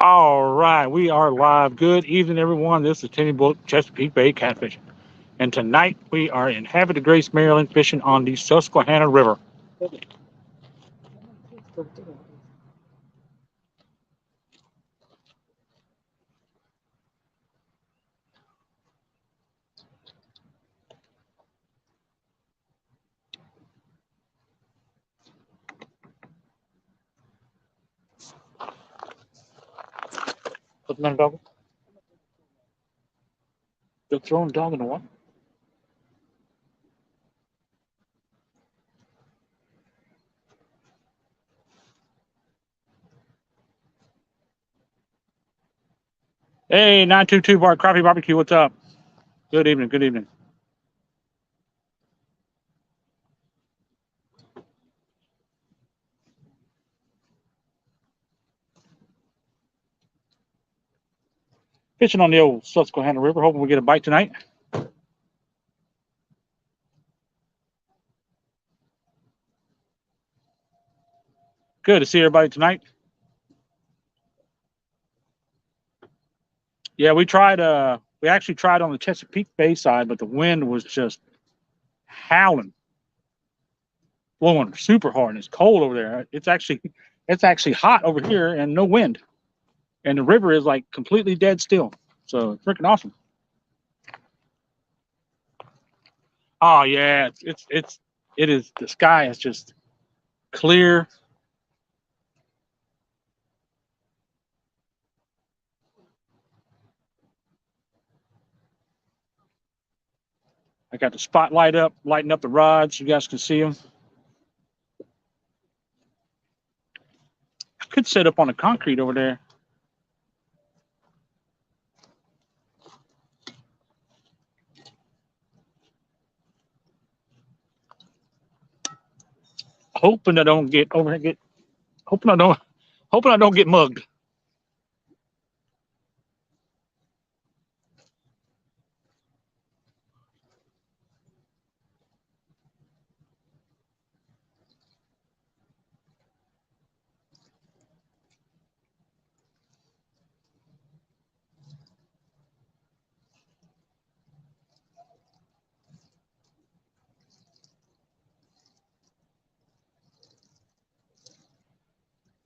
All right, we are live. Good evening, everyone. This is Timmy Bullock, Chesapeake Bay Catfishing. And tonight we are in Havre de Grace, Maryland, fishing on the Susquehanna River. Put the dog. They're throwing the dog in the water. Hey, 922 Bar Crappie Barbecue, what's up? Good evening, good evening. Fishing on the old Susquehanna River, hoping we get a bite tonight. Good to see everybody tonight. Yeah, we actually tried on the Chesapeake Bay side, but the wind was just howling, blowing super hard, and it's cold over there. It's actually hot over here and no wind. And the river is like completely dead still. So freaking awesome. Oh yeah, it is. The sky is just clear. I got the spotlight up, lighting up the rods. You guys can see them. I could set up on the concrete over there. Hoping I don't get over get. Hoping I don't get mugged.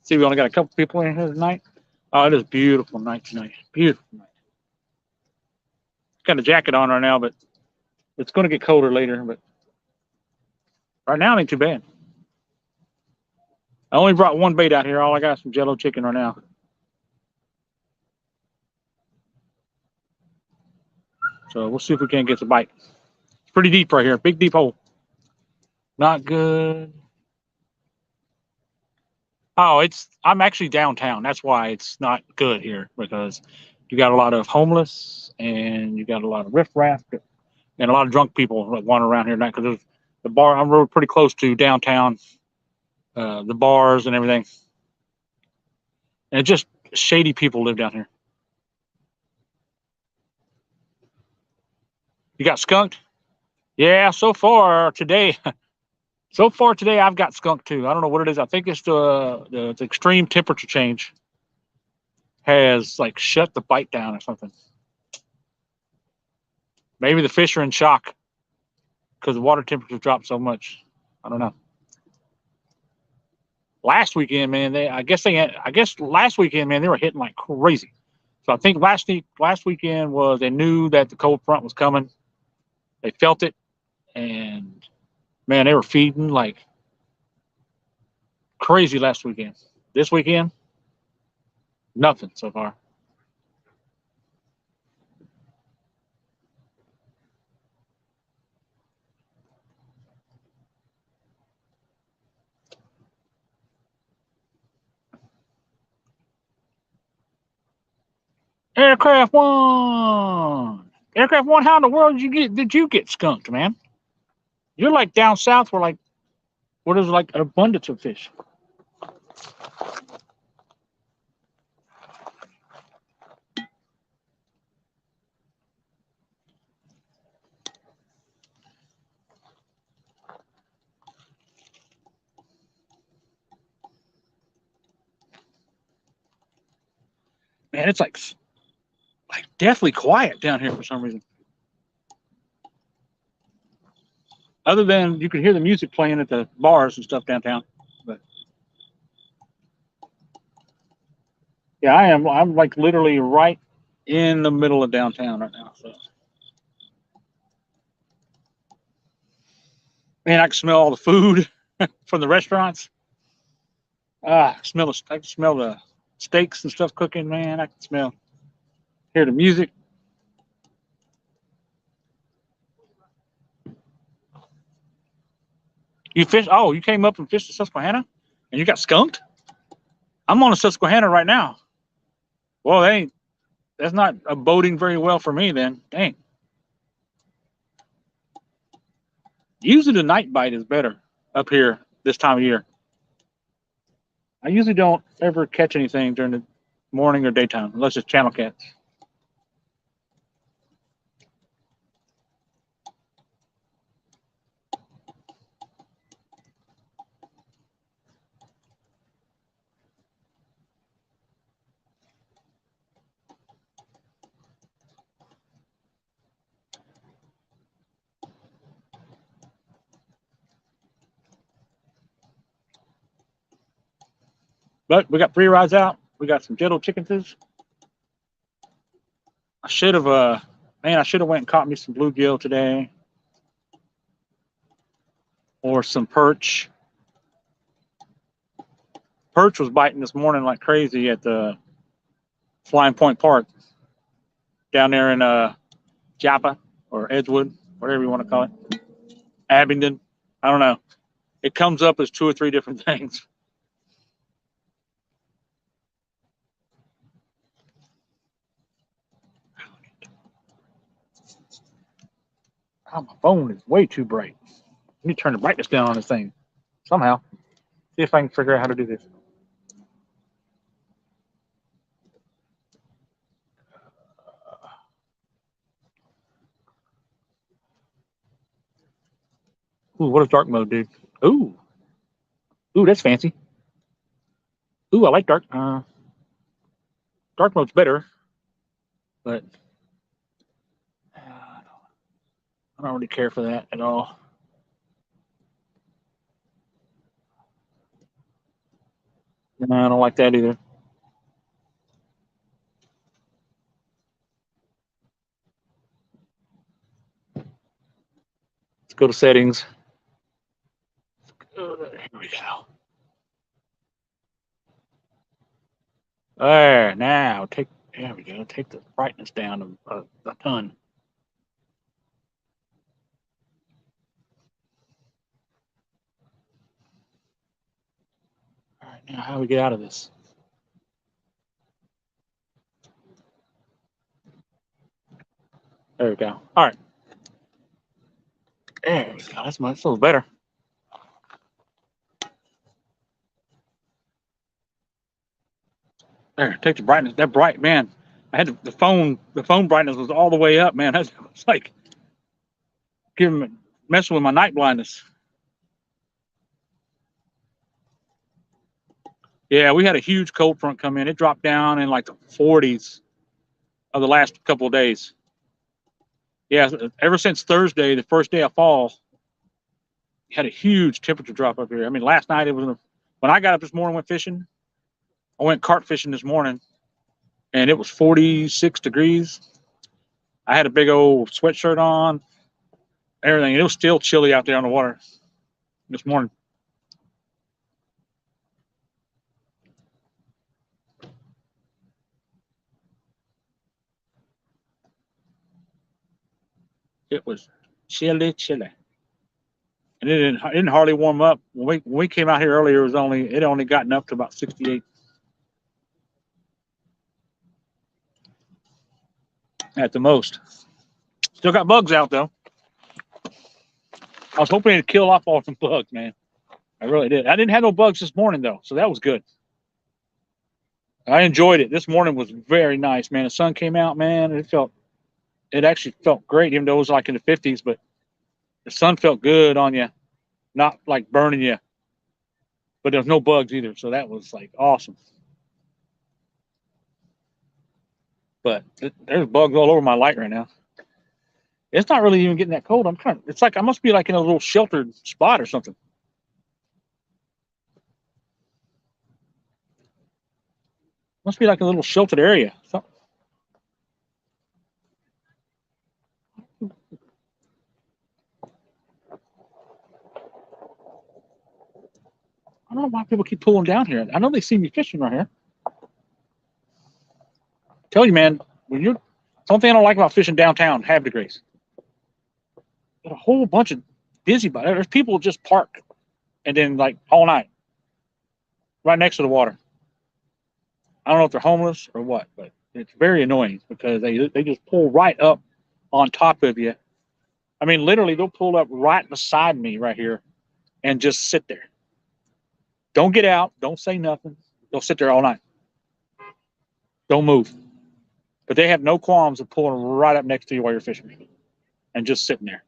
See, we only got a couple people in here tonight. Oh, it is a beautiful night tonight. Beautiful night. Got a jacket on right now, but it's going to get colder later. But right now, it ain't too bad. I only brought one bait out here. All I got is some Jello chicken right now. So we'll see if we can get the bite. It's pretty deep right here. Big deep hole. Not good. Oh, I'm actually downtown. That's why it's not good here, because you got a lot of homeless and you got a lot of riffraff and a lot of drunk people that wander around here now, because the bar. I'm really pretty close to downtown, the bars and everything, and just shady people live down here. You got skunked? Yeah, so far today. So far today, I've got skunked too. I don't know what it is. I think it's the extreme temperature change has like shut the bite down or something. Maybe the fish are in shock because the water temperature dropped so much. I don't know. Last weekend, man, I guess last weekend, man, they were hitting like crazy. So I think last weekend was they knew that the cold front was coming. They felt it, and man, they were feeding like crazy last weekend. This weekend, nothing so far. Aircraft One. Aircraft One. How in the world did you get skunked, man? You're like down south where there's like an abundance of fish. man, it's like deathly quiet down here for some reason. Other than you can hear the music playing at the bars and stuff downtown. But yeah, I'm like literally right in the middle of downtown right now. So man, I can smell all the food from the restaurants. I can smell the steaks and stuff cooking, man. I can hear the music. You fish? Oh, you came up and fished the Susquehanna, and you got skunked. I'm on the Susquehanna right now. Well, that's not boding very well for me then. Dang. Usually the night bite is better up here this time of year. I usually don't ever catch anything during the morning or daytime unless it's channel cats. But we got 3 rides out. We got some Jetto chickens. I should have man, I should have went and caught me some bluegill today. Or some perch. Perch was biting this morning like crazy at the Flying Point Park down there in Joppa or Edgewood, whatever you want to call it. Abingdon. I don't know. It comes up as 2 or 3 different things. Oh, my phone is way too bright. Let me turn the brightness down on this thing somehow. See if I can figure out how to do this. Ooh, what does dark mode do? Ooh, that's fancy. Ooh, I like dark. Dark mode's better, but I don't really care for that at all. No, I don't like that either. Let's go to settings. Here we go. There, now there we go. Take the brightness down a ton. All right, now how do we get out of this? There we go. All right. There we go. That's a little better. There, take the brightness. That bright, man. I had the phone brightness was all the way up, man. It's like messing with my night blindness. Yeah, we had a huge cold front come in. It dropped down in like the 40s of the last couple of days. Yeah, ever since Thursday, the first day of fall, had a huge temperature drop up here. I mean, last night when I got up this morning, went fishing. I went carp fishing this morning, and it was 46 degrees. I had a big old sweatshirt on, everything. It was still chilly out there on the water this morning. It was chilly. And it didn't hardly warm up. When we came out here earlier, it only gotten up to about 68 at the most. Still got bugs out though. I was hoping to kill off all some bugs, man. I really did. I didn't have no bugs this morning though, so that was good. I enjoyed it. This morning was very nice, man. The sun came out, man. It actually felt great, even though it was like in the 50s, but the sun felt good on you, not like burning you. But there was no bugs either, so that was like awesome. but there's bugs all over my light right now. It's not really even getting that cold. It's like I must be like in a little sheltered spot or something. Must be like a little sheltered area. So, I don't know why people keep pulling down here. I know they see me fishing right here. Tell you, man, when you're something I don't like about fishing downtown, have degrees. Got a whole bunch of busybodies. There's people just park and then like all night, right next to the water. I don't know if they're homeless or what, but it's very annoying because they just pull right up on top of you. I mean, literally, they'll pull up right beside me right here and just sit there. Don't get out. Don't say nothing. They'll sit there all night. Don't move. But they have no qualms of pulling right up next to you while you're fishing and just sitting there.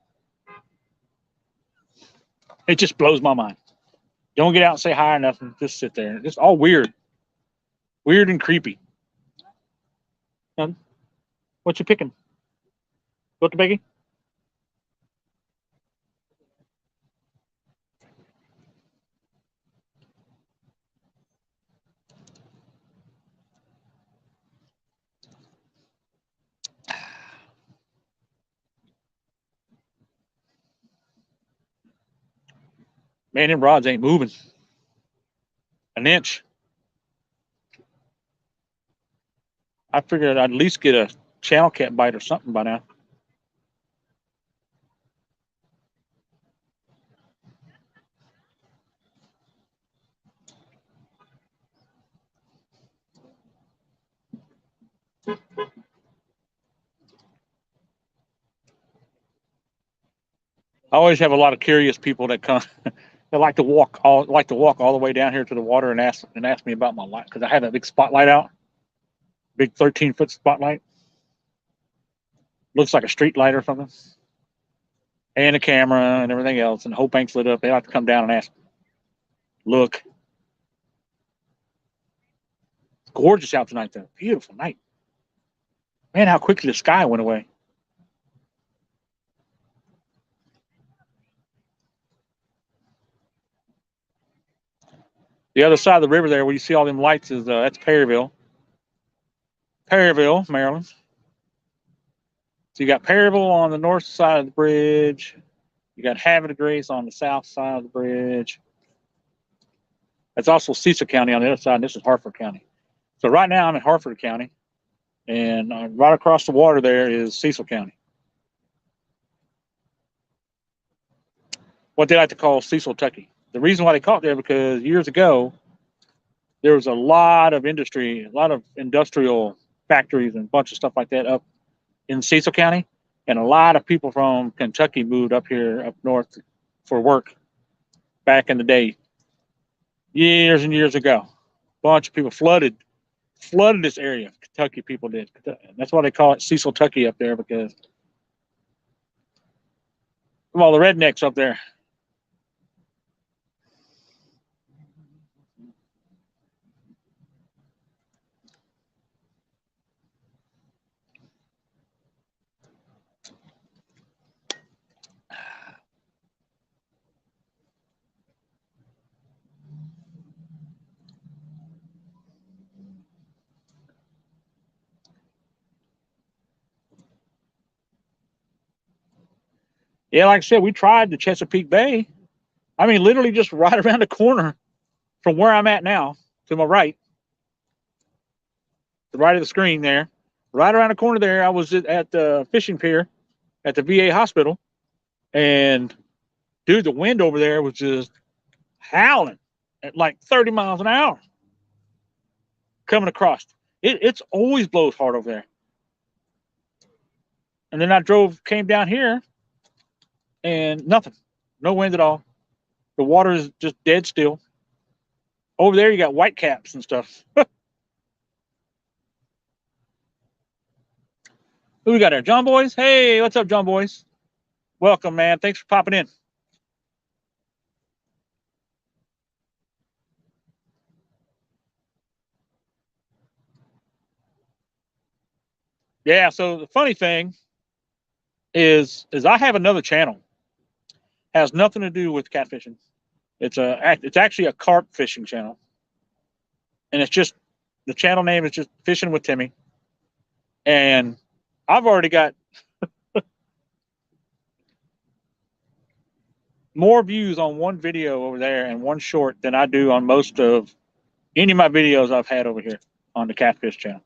It just blows my mind. Don't get out and say hi or nothing. Just sit there. It's all weird. Weird and creepy. What you picking? What the Becky? Man, them rods ain't moving an inch. I figured I'd at least get a channel cat bite or something by now. I always have a lot of curious people that come. They like to walk all the way down here to the water and ask me about my light because I have that big spotlight out, big 13-foot spotlight. Looks like a street light or something, and a camera and everything else, and the whole bank's lit up. They like to come down and ask, look. It's gorgeous out tonight, though. Beautiful night. Man, how quickly the sky went away. The other side of the river there, where you see all them lights, is that's Perryville, Maryland. So you got Perryville on the north side of the bridge. You got Havre de Grace on the south side of the bridge. That's also Cecil County on the other side, and this is Harford County. So right now I'm in Harford County, and right across the water there is Cecil County. What they like to call Cecil, Kentucky. The reason why they call it there because years ago there was a lot of industry, a lot of industrial factories and a bunch of stuff like that up in Cecil County, and a lot of people from Kentucky moved up here up north for work back in the day, years and years ago. A bunch of people flooded this area. Kentucky people did. That's why they call it Cecil, Kentucky up there because of all the rednecks up there. Yeah, like I said, we tried the Chesapeake Bay. I mean, literally just right around the corner from where I'm at now, to my right, the right of the screen there, right around the corner there, I was at the fishing pier at the VA hospital, and dude, the wind over there was just howling at like 30 miles an hour coming across. It's always blows hard over there. And then I came down here, and nothing, no wind at all. The water is just dead still. Over there, you got white caps and stuff. Who we got there? John Boys? Hey, what's up, John Boys? Welcome, man. Thanks for popping in. Yeah. So the funny thing is I have another channel. Has nothing to do with catfishing. It's actually a carp fishing channel, and it's just the channel name is just Fishing with Timmy, and I've already got more views on one video over there and one short than I do on most of any of my videos I've had over here on the Catfish channel.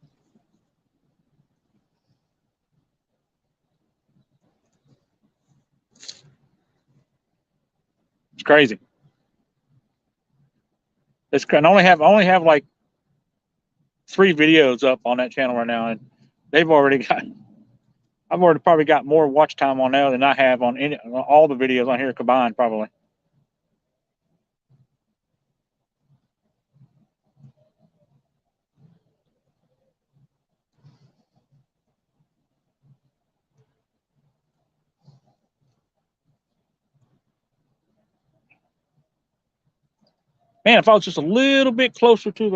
It's crazy. I only have like 3 videos up on that channel right now, and they've already got. I've already probably got more watch time on there than I have on all the videos on here combined, probably. Man, if I was just a little bit closer to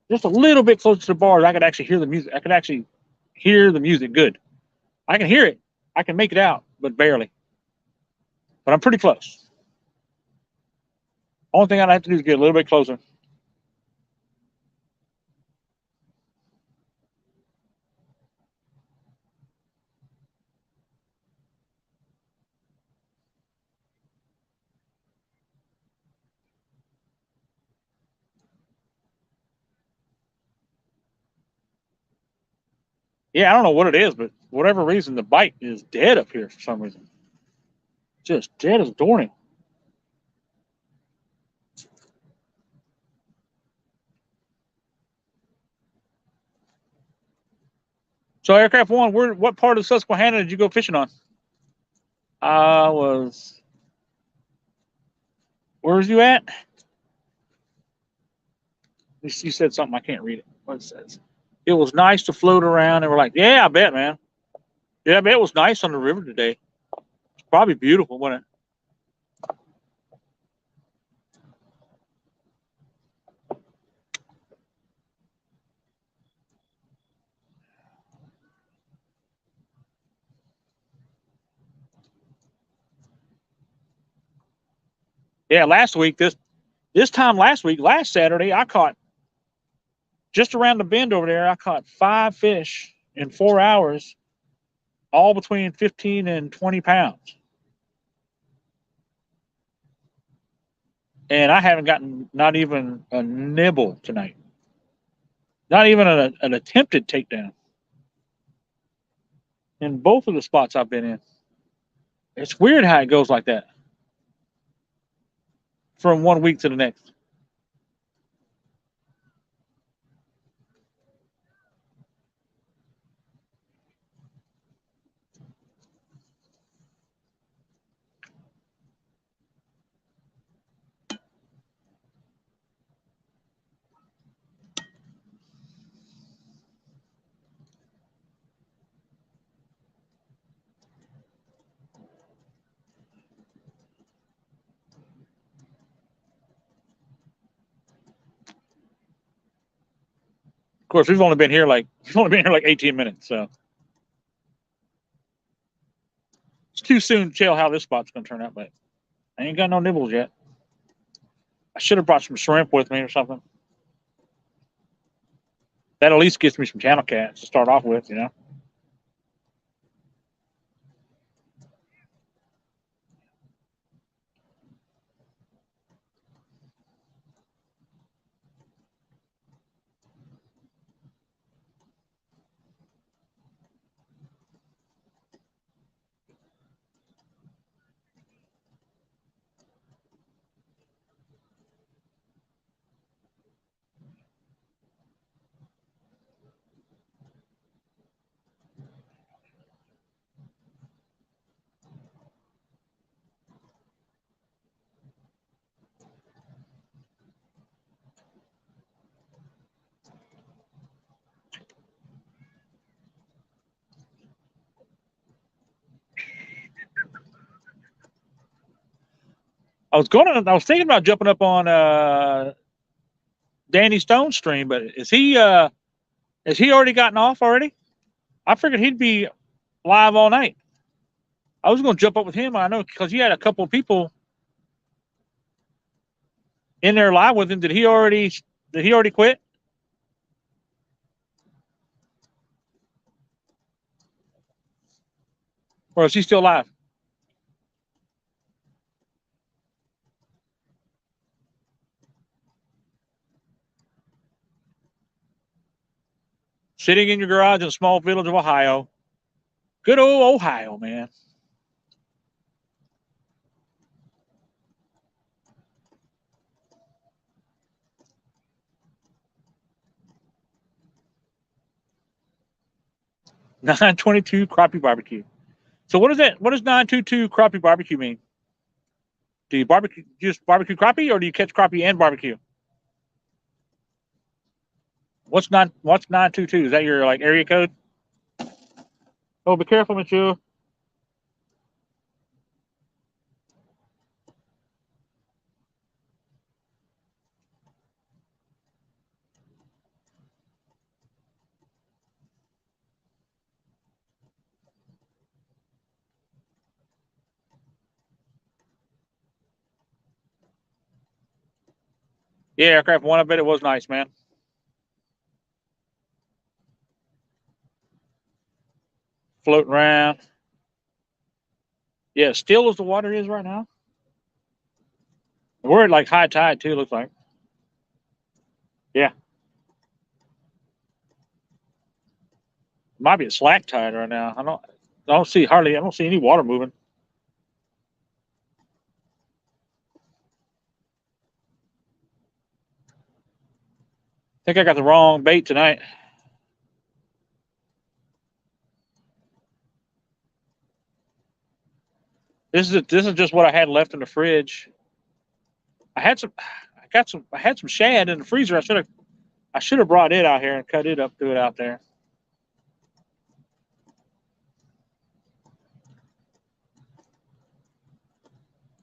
the bars, I could actually hear the music. I could actually hear the music good. I can hear it. I can make it out, but barely. But I'm pretty close. Only thing I'd have to do is get a little bit closer. Yeah, I don't know what it is, but for whatever reason, the bite is dead up here for some reason. Just dead as a doornail. So, Aircraft One, what part of Susquehanna did you go fishing on? I was. Where was you at? You said something. I can't read it. What it says. It was nice to float around. And we're like, yeah, I bet, man. Yeah, I bet it was nice on the river today. It's probably beautiful, wasn't it? Yeah, last week, this time last week, last Saturday, I caught just around the bend over there. I caught 5 fish in 4 hours, all between 15 and 20 pounds. And I haven't gotten not even a nibble tonight. Not even an attempted takedown in both of the spots I've been in. It's weird how it goes like that from one week to the next. Of course, we've only been here like 18 minutes, so it's too soon to tell how this spot's going to turn out. But I ain't got no nibbles yet. I should have brought some shrimp with me or something. That at least gets me some channel cats to start off with, you know. I was thinking about jumping up on Danny Stone's stream, but is he Has he already gotten off already? I figured he'd be live all night. I was going to jump up with him. I know because he had a couple of people in there live with him. Did he already quit? Or is he still live? Sitting in your garage in a small village of Ohio. Good old Ohio, man. $9.22 crappie barbecue. So what is that? What does $9.22 crappie barbecue mean? Do you barbecue just barbecue crappie, or do you catch crappie and barbecue? What's 922? Is that your like area code? Oh, be careful, monsieur. Yeah, aircraft one. I bet it was nice, man. Floating around. Yeah, still as the water is right now. We're at like high tide too. Looks like. Yeah, might be a slack tide right now. I don't see hardly. I don't see any water moving. I think I got the wrong bait tonight. This is just what I had left in the fridge. I had some. I had some shad in the freezer. I should have brought it out here and cut it up, threw it out there.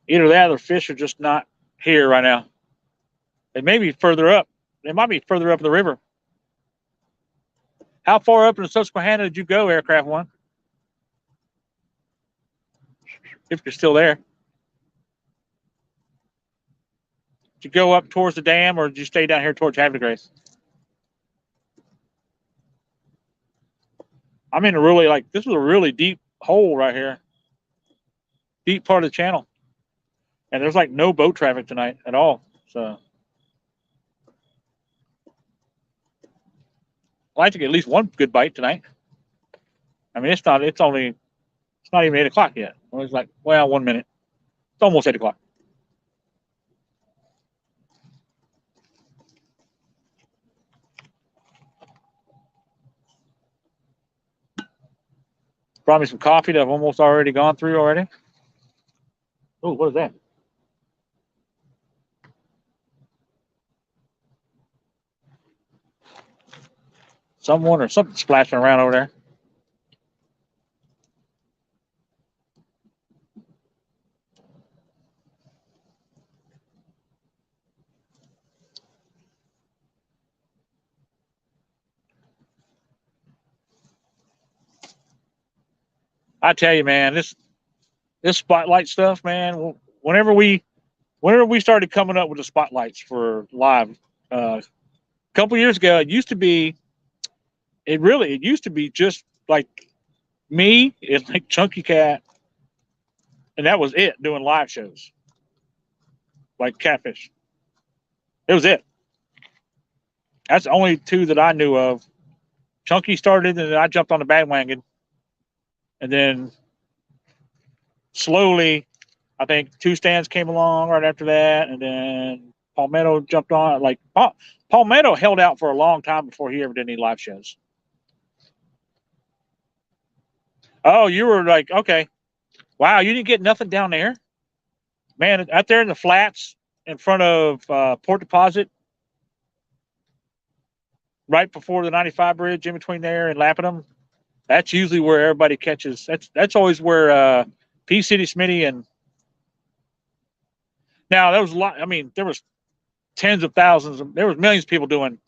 Either that or fish are just not here right now. They may be further up. They might be further up the river. How far up in the Suquehanna did you go, aircraft one? If you're still there. Did you go up towards the dam, or did you stay down here towards Havre de Grace? I'm in a really this is a really deep hole right here. Deep part of the channel. And there's like no boat traffic tonight at all. So I'd like to get at least one good bite tonight. I mean, it's not even 8 o'clock yet. It's like, well, 1 minute. It's almost 8 o'clock. Brought me some coffee that I've almost already gone through already. Oh, what is that? Someone or something splashing around over there. I tell you, man, this spotlight stuff, man. Whenever we started coming up with the spotlights for live, a couple years ago, it used to be just like me and like Chunky Cat, and that was it doing live shows like Catfish. It was it. That's the only two that I knew of. Chunky started, and then I jumped on the bandwagon, and then slowly, I think Two Stands came along right after that, and then Palmetto jumped on. Like Palmetto held out for a long time before he ever did any live shows. Oh, you were like, okay, wow, you didn't get nothing down there, man. Out there in the flats in front of Port Deposit, right before the 95 bridge, in between there and Lapidum. That's usually where everybody catches. That's always where P City Smitty and now there was a lot. I mean, there was tens of thousands. There was millions of people doing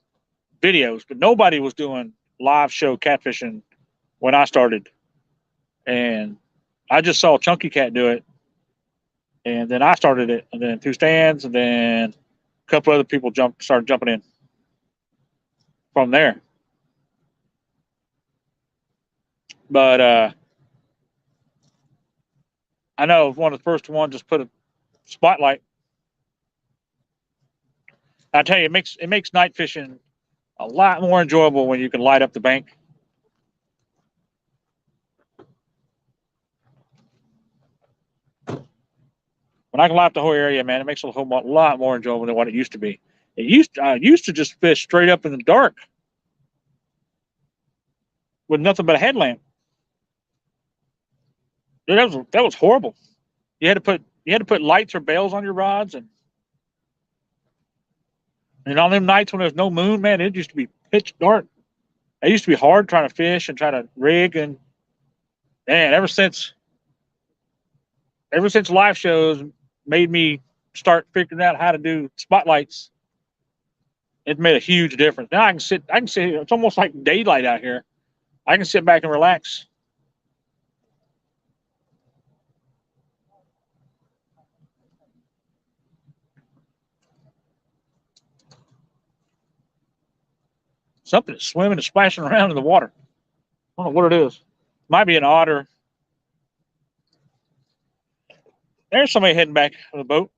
videos, but nobody was doing live show catfishing when I started, and I just saw Chunky Cat do it, and then I started it, and then two stands, and then a couple other people started jumping in from there. But I know one of the first ones just put a spotlight. I tell you, it makes night fishing a lot more enjoyable when you can light up the bank. When I can light up the whole area, man, it makes it a lot more enjoyable than what it used to be. I used to just fish straight up in the dark with nothing but a headlamp. Dude, that was horrible. You had to put lights or bells on your rods, and on them nights when there's no moon, man, it used to be pitch dark. It used to be hard trying to fish and try to rig, and man, ever since live shows made me start figuring out how to do spotlights, it made a huge difference. Now I can sit. It's almost like daylight out here. I can sit back and relax. Something is swimming and splashing around in the water. I don't know what it is. Might be an otter. There's somebody heading back on the boat.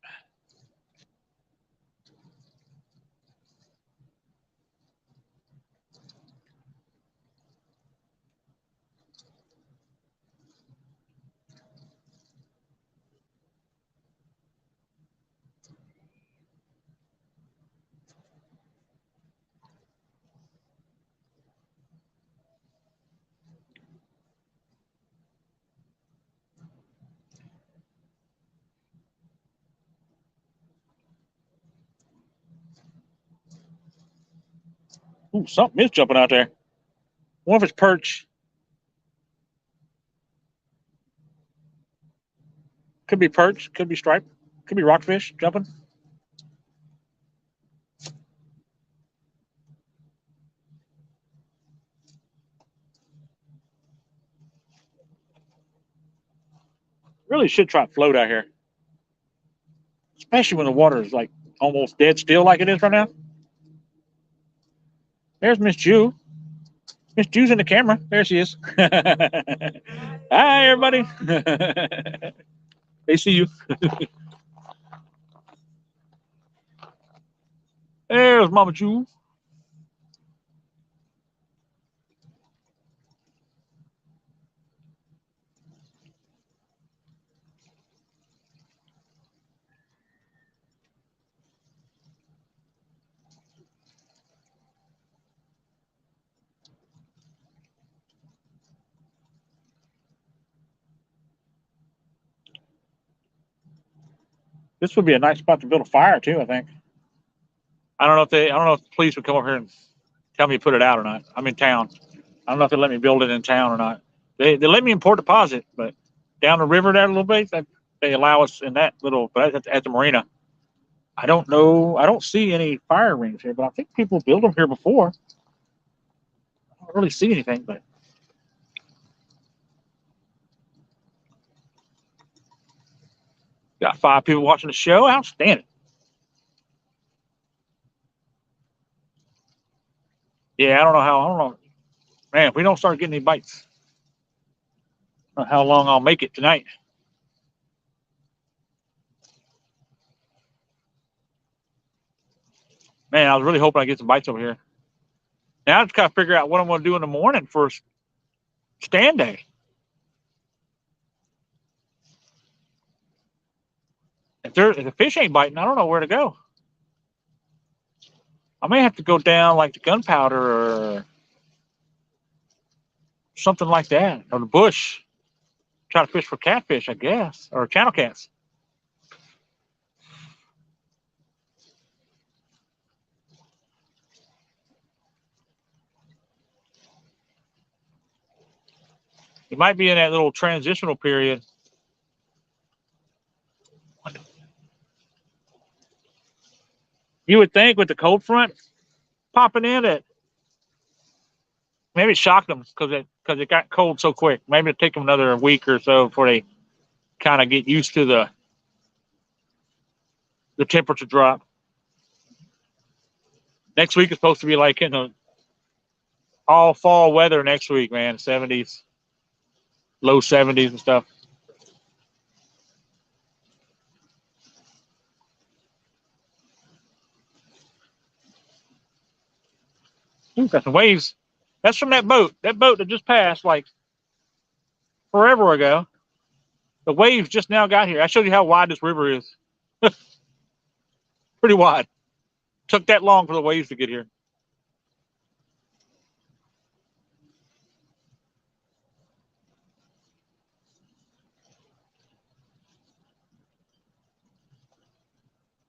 Ooh, something is jumping out there. One of it's perch. Could be perch. Could be stripe. Could be rockfish jumping. Really should try float out here, especially when the water is like almost dead still, like it is right now. There's Miss Jew. Miss Jew's in the camera. There she is. Hi, everybody. They see you. There's Mama Jew. This would be a nice spot to build a fire too, I think. I don't know if the police would come over here and tell me to put it out or not. I'm in town. I don't know if they let me build it in town or not. They let me in Port Deposit, but down the river there a little bit, they allow us in that little, but at the marina. I don't know. I don't see any fire rings here, but I think people built them here before. I don't really see anything, but got 5 people watching the show. Outstanding. Yeah, I don't know how. I don't know, man. If we don't start getting any bites, I don't know how long I'll make it tonight. Man, I was really hoping I get some bites over here. Now I just gotta figure out what I'm gonna do in the morning for stand day. If the fish ain't biting, I don't know where to go. I may have to go down like the gunpowder or something like that, or the bush. Try to fish for catfish, I guess, or channel cats. It might be in that little transitional period. You would think with the cold front popping in it, Maybe it shocked them because it got cold so quick. Maybe it'll take them another week or so before they kind of get used to the temperature drop. Next week is supposed to be like all fall weather next week, man. 70s, low 70s and stuff. Ooh, got some waves. That's from that boat. That boat that just passed like forever ago. The waves just now got here. I showed you how wide this river is. Pretty wide. Took that long for the waves to get here.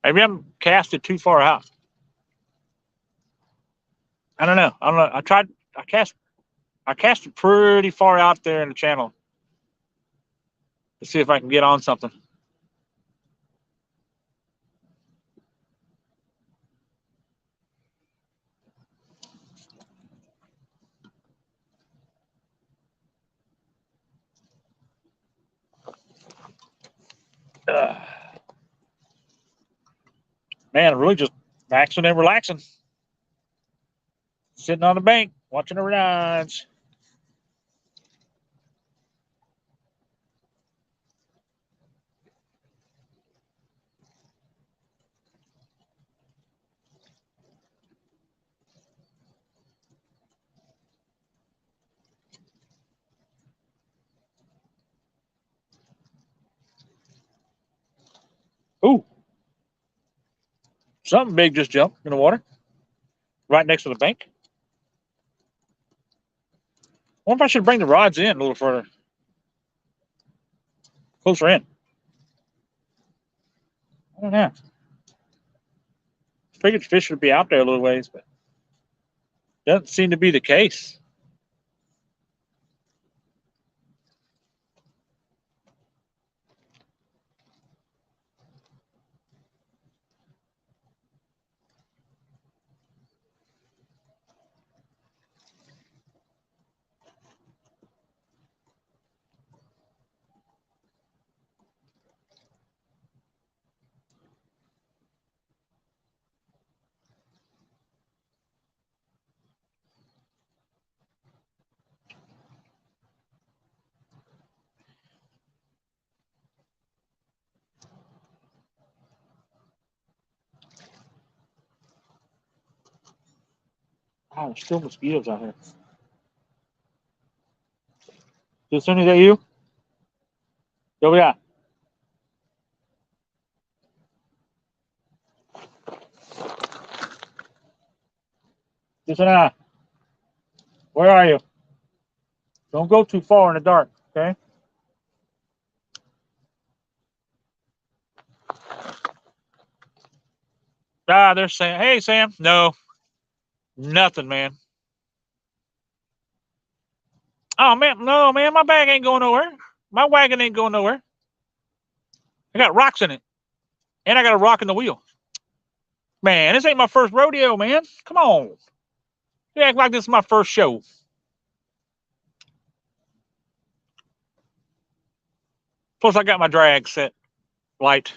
Maybe I'm casted too far out. I don't know. I tried. I cast it pretty far out there in the channel to see if I can get on something. Man, I'm really just maxing and relaxing. Sitting on the bank, watching the rides. Ooh, something big just jumped in the water right next to the bank. I wonder if I should bring the rods in a little further, closer in. I don't know. I figured the fish would be out there a little ways, but doesn't seem to be the case. Oh, there's still mosquitoes out here. Is that you? Over there. Suquehanna, where are you? Don't go too far in the dark, okay? Ah, they're saying, hey, Sam. No, nothing, man. Oh, man, no, man, my bag ain't going nowhere. My wagon ain't going nowhere. I got rocks in it, and I got a rock in the wheel. Man, this ain't my first rodeo, man. Come on. You act like this is my first show. Plus, I got my drag set light.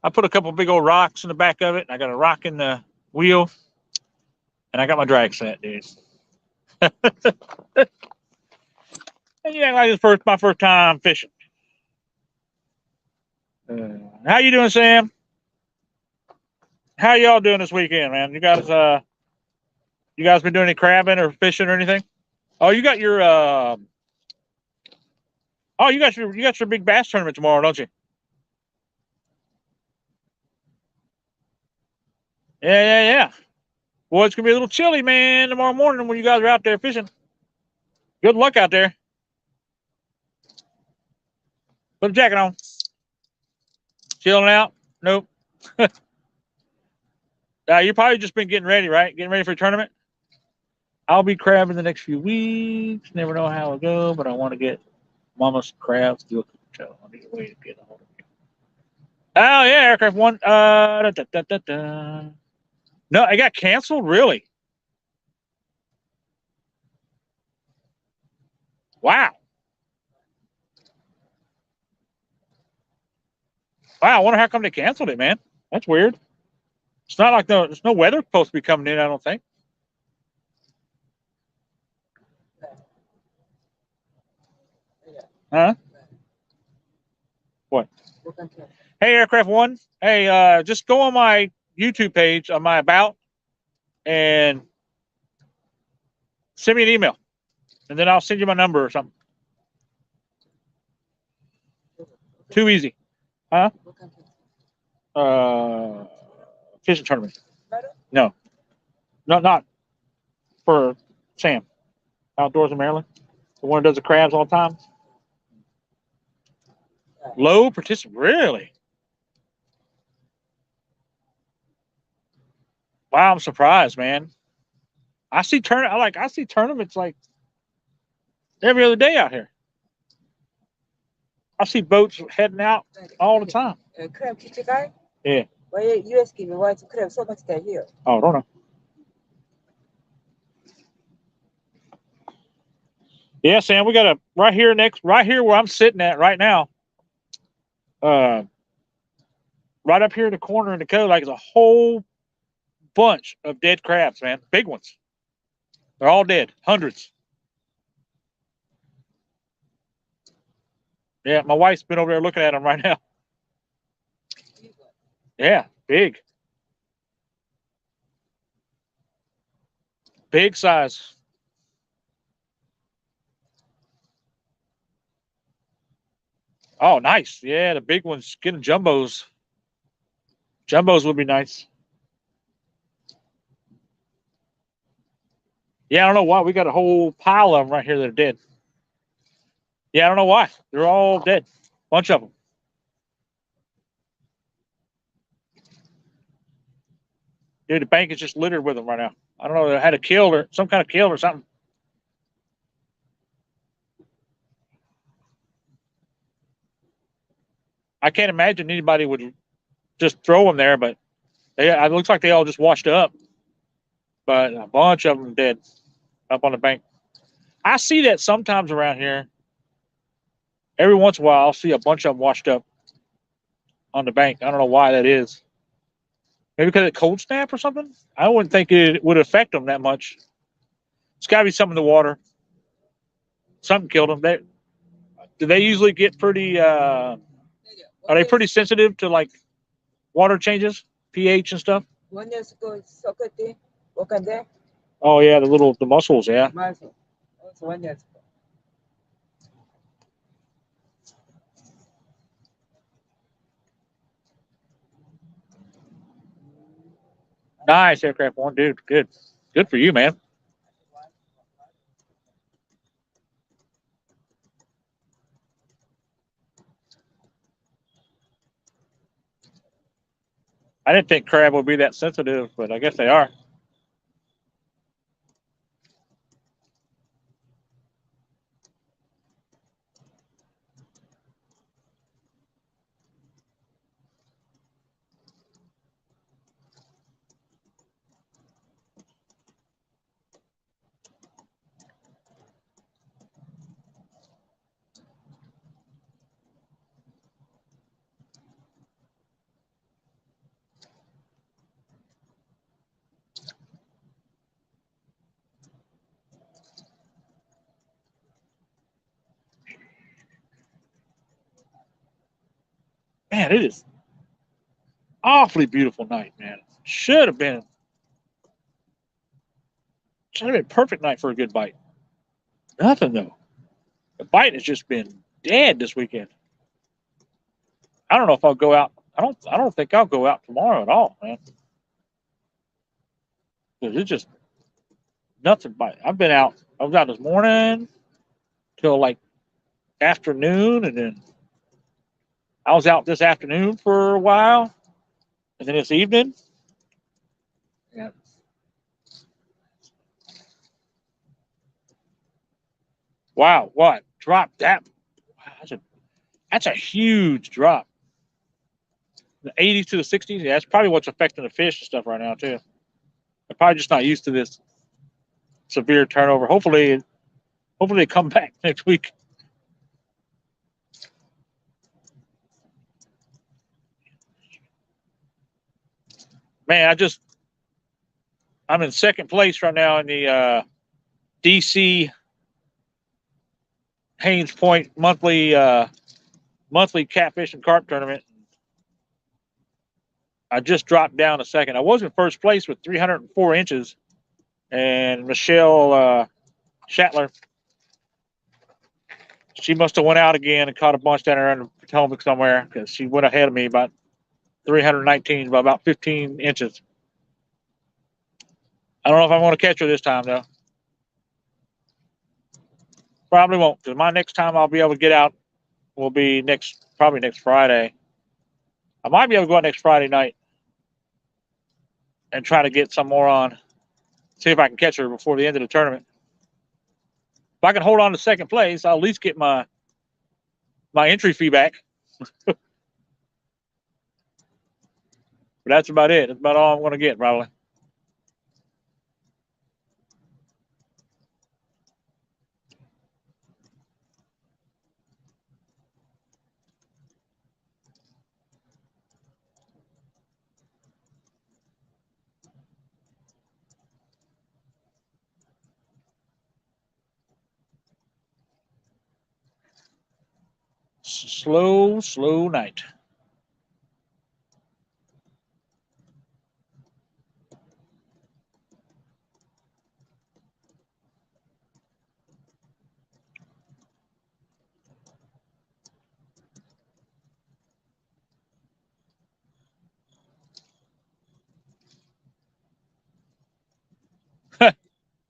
I put a couple big old rocks in the back of it. I got a rock in the wheel, and I got my drag set, dude. And you act like this my first time fishing. How you doing, Sam? How y'all doing this weekend, man? You guys been doing any crabbing or fishing or anything? Oh, you got your you got your big bass tournament tomorrow, don't you? Yeah. Well, it's gonna be a little chilly, man, tomorrow morning when you guys are out there fishing. Good luck out there. Put a jacket on. Chilling out? Nope. You probably just been getting ready, right? Getting ready for a tournament? I'll be crabbing the next few weeks. Never know how it'll go, but I want to get Mama's crabs to do a cooking show. I need a way to get a hold of you. Oh, yeah, Aircraft One. No, it got canceled. Really? Wow. Wow. I wonder how come they canceled it, man. That's weird. It's not like there's no weather supposed to be coming in. I don't think. Huh? What? Hey, Aircraft One. Hey, just go on my YouTube page on my about and send me an email, and then I'll send you my number or something. Too easy, huh? Fishing tournament. No, not for Sam. Outdoors in Maryland. The one who does the crabs all the time. Low participant. Really? Wow, I'm surprised, man. I see tournaments like every other day out here. I see boats heading out all the time. Crab kitchen guy? Yeah. Why you asking me why the crab so much there here? Oh, I don't know. Yeah, Sam, we got a right here where I'm sitting at right now. Uh, right up here in the corner in the cove, like, there's a whole bunch of dead crabs, man. Big ones. They're all dead. Hundreds. Yeah, my wife's been over there looking at them right now. Yeah, big. Big size. Oh, nice. Yeah, the big ones getting jumbos. Jumbos would be nice. Yeah, I don't know why. We got a whole pile of them right here that are dead. Yeah, I don't know why. They're all dead. Bunch of them. Dude, the bank is just littered with them right now. I don't know. They had a kill or some kind of kill or something. I can't imagine anybody would just throw them there, but it looks like they all just washed up. But a bunch of them dead up on the bank. I see that sometimes around here. Every once in a while, I'll see a bunch of them washed up on the bank. I don't know why that is. Maybe because of cold snap or something. I wouldn't think it would affect them that much. It's got to be something in the water. Something killed them. Do they usually get pretty? Are they pretty sensitive to like water changes, pH and stuff? Oh yeah, the mussels. Yeah. Nice, Aircraft One, dude. Good for you, man. I didn't think crab would be that sensitive, but I guess they are. Man, it is awfully beautiful night, man. Should have been perfect night for a good bite. Nothing though. The bite has just been dead this weekend. I don't know if I'll go out. I don't think I'll go out tomorrow at all, man. Because it's just nothing bite. I've been out. I was out this morning till like afternoon, and then I was out this afternoon for a while, and then this evening. Yeah. Wow, what drop that? That's a huge drop. The 80s to the 60s. Yeah, that's probably what's affecting the fish and stuff right now too. They're probably just not used to this severe turnover. Hopefully they come back next week. Man, I'm in second place right now in the DC Haynes Point monthly catfish and carp tournament. I just dropped down a second. I was in first place with 304 inches, and Michelle Shatler, she must have went out again and caught a bunch down there in Potomac somewhere because she went ahead of me about 319 by about 15 inches. I don't know if I'm going to catch her this time though. Probably won't, because my next time I'll be able to get out will be probably next Friday. I might be able to go out next Friday night and try to get some more on. See if I can catch her before the end of the tournament. If I can hold on to second place, I'll at least get my entry fee back. But that's about it. That's about all I'm going to get, probably. Slow night.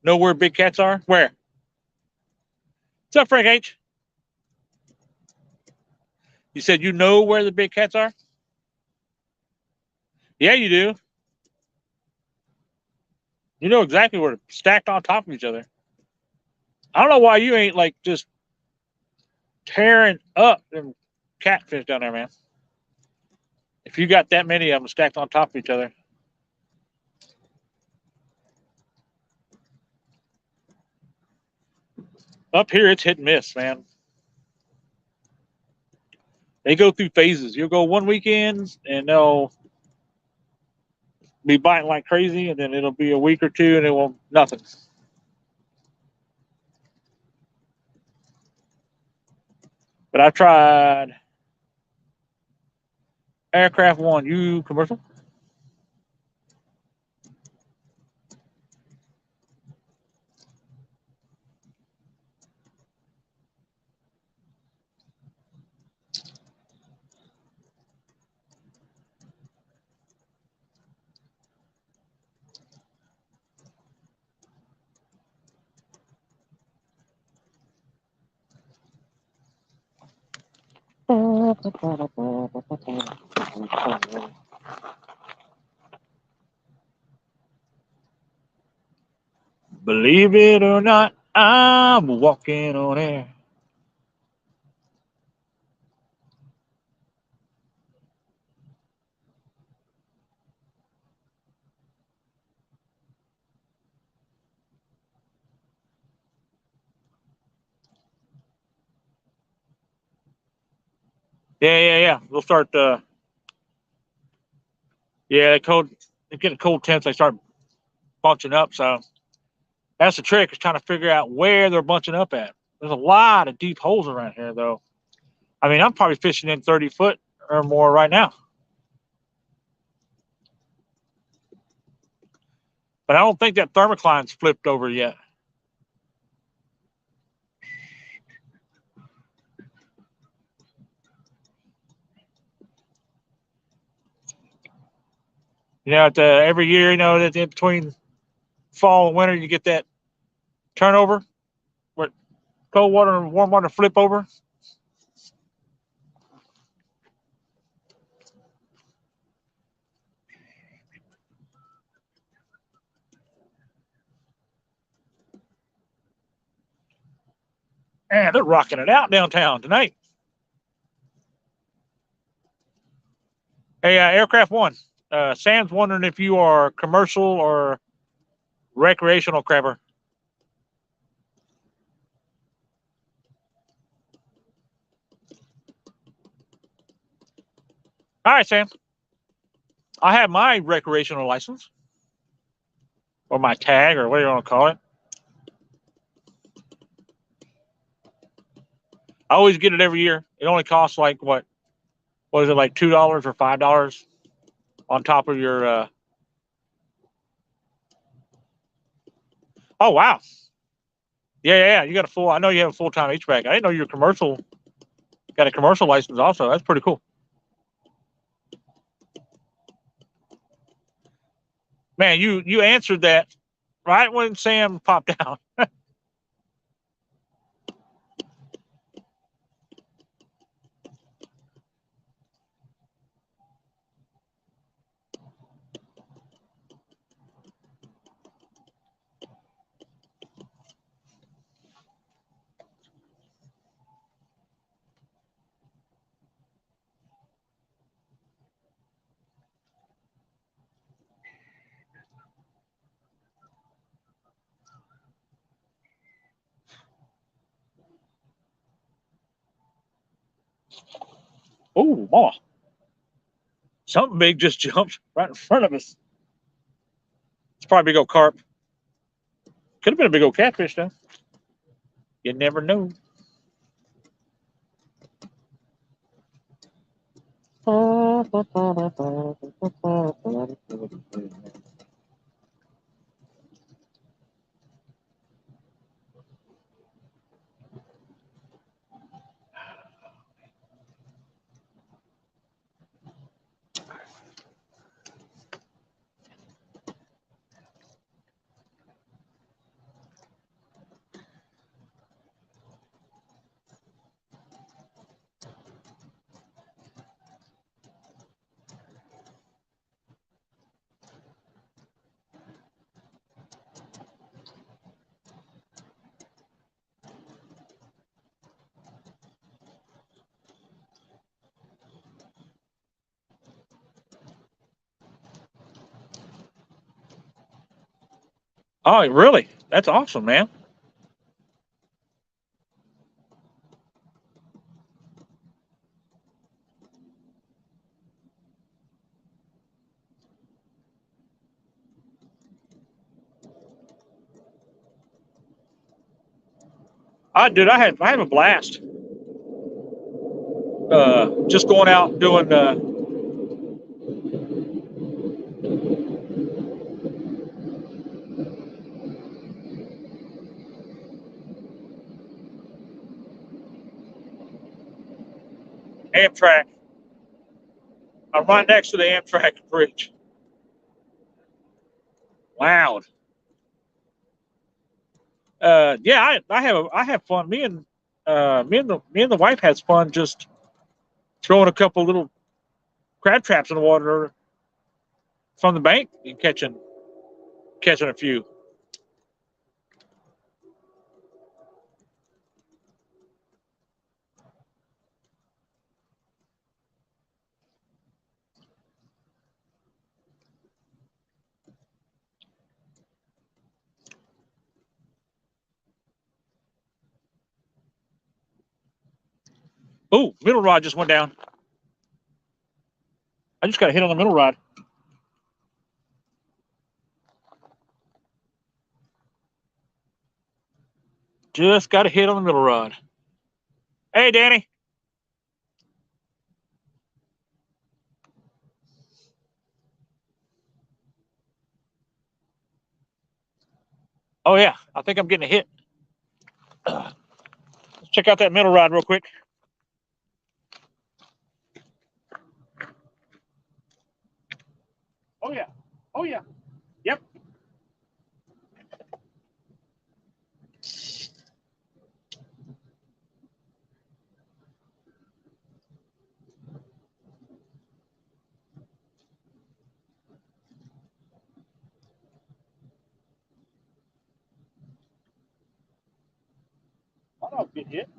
Know where big cats are? Where? What's up, Frank H? You said you know where the big cats are? Yeah, you do. You know exactly where they're stacked on top of each other. I don't know why you ain't like just tearing up them catfish down there, man. If you got that many of them stacked on top of each other. Up here, it's hit and miss, man. They go through phases. You'll go one weekend and they'll be biting like crazy, and then it'll be a week or two and it won't nothing. But I tried Aircraft One. You commercial? Believe it or not, I'm walking on air. Yeah. We'll start. Yeah, they get a cold temps. They start bunching up. So that's the trick, is trying to figure out where they're bunching up at. There's a lot of deep holes around here, though. I mean, I'm probably fishing in 30 foot or more right now. But I don't think that thermocline's flipped over yet. You know, every year, you know, that in between fall and winter, you get that turnover where cold water and warm water flip over. And they're rocking it out downtown tonight. Hey, Aircraft One. Sam's wondering if you are commercial or Recreational crapper. All right, Sam. I have my recreational license, or my tag, or whatever you want to call it. I always get it every year. It only costs like what is it, like $2 or $5 on top of your oh wow. Yeah. You got a full I know you have a full-time HVAC. I didn't know you're commercial got a commercial license also. That's pretty cool. Man, you answered that right when Sam popped out. Oh, mama. Something big just jumped right in front of us. It's probably a big old carp. Could have been a big old catfish though. You never know. Oh, really? That's awesome, man. Dude, I had a blast. Just going out doing Amtrak. I'm right next to the Amtrak bridge. Loud. Yeah, I have fun. Me and the wife has fun just throwing a couple little crab traps in the water from the bank and catching a few. Oh, middle rod just went down. I just got a hit on the middle rod. Just got a hit on the middle rod. Hey, Danny. Oh yeah, I think I'm getting a hit. Let's check out that middle rod real quick. Oh yeah. Oh yeah. Yep. I know I'm getting hit.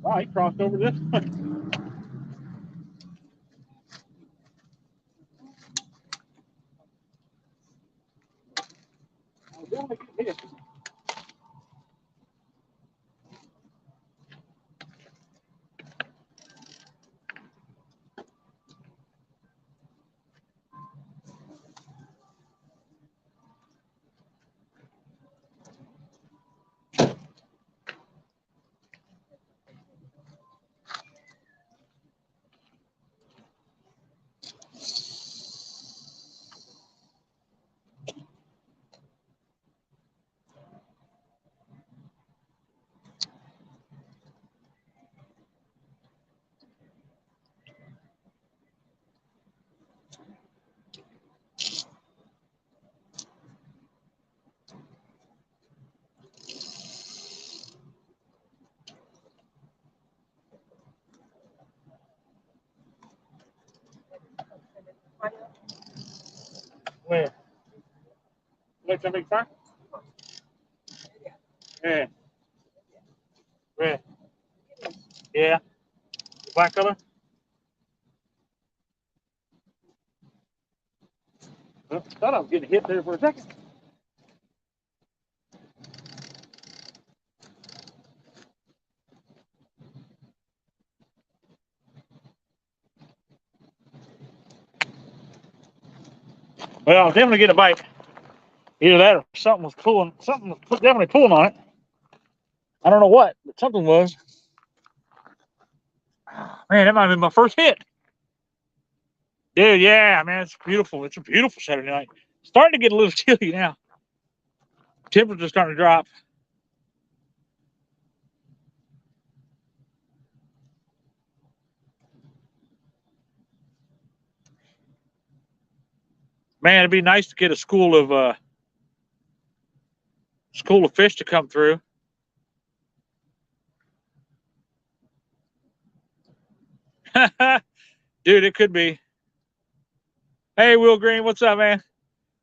Oh, he crossed over this one. Where? Let somebody fire? Yeah. Where? Yeah. The black color? Oh, thought I was getting hit there for a second. Well, I'll definitely get a bite. Either that or something was pulling. Something was definitely pulling on it. I don't know what, but something was. Man, that might have been my first hit. Dude, yeah, man, it's beautiful. It's a beautiful Saturday night. Starting to get a little chilly now. Temperature's starting to drop. Man, it'd be nice to get a school of fish to come through. Dude, it could be. Hey, Will Green, what's up, man?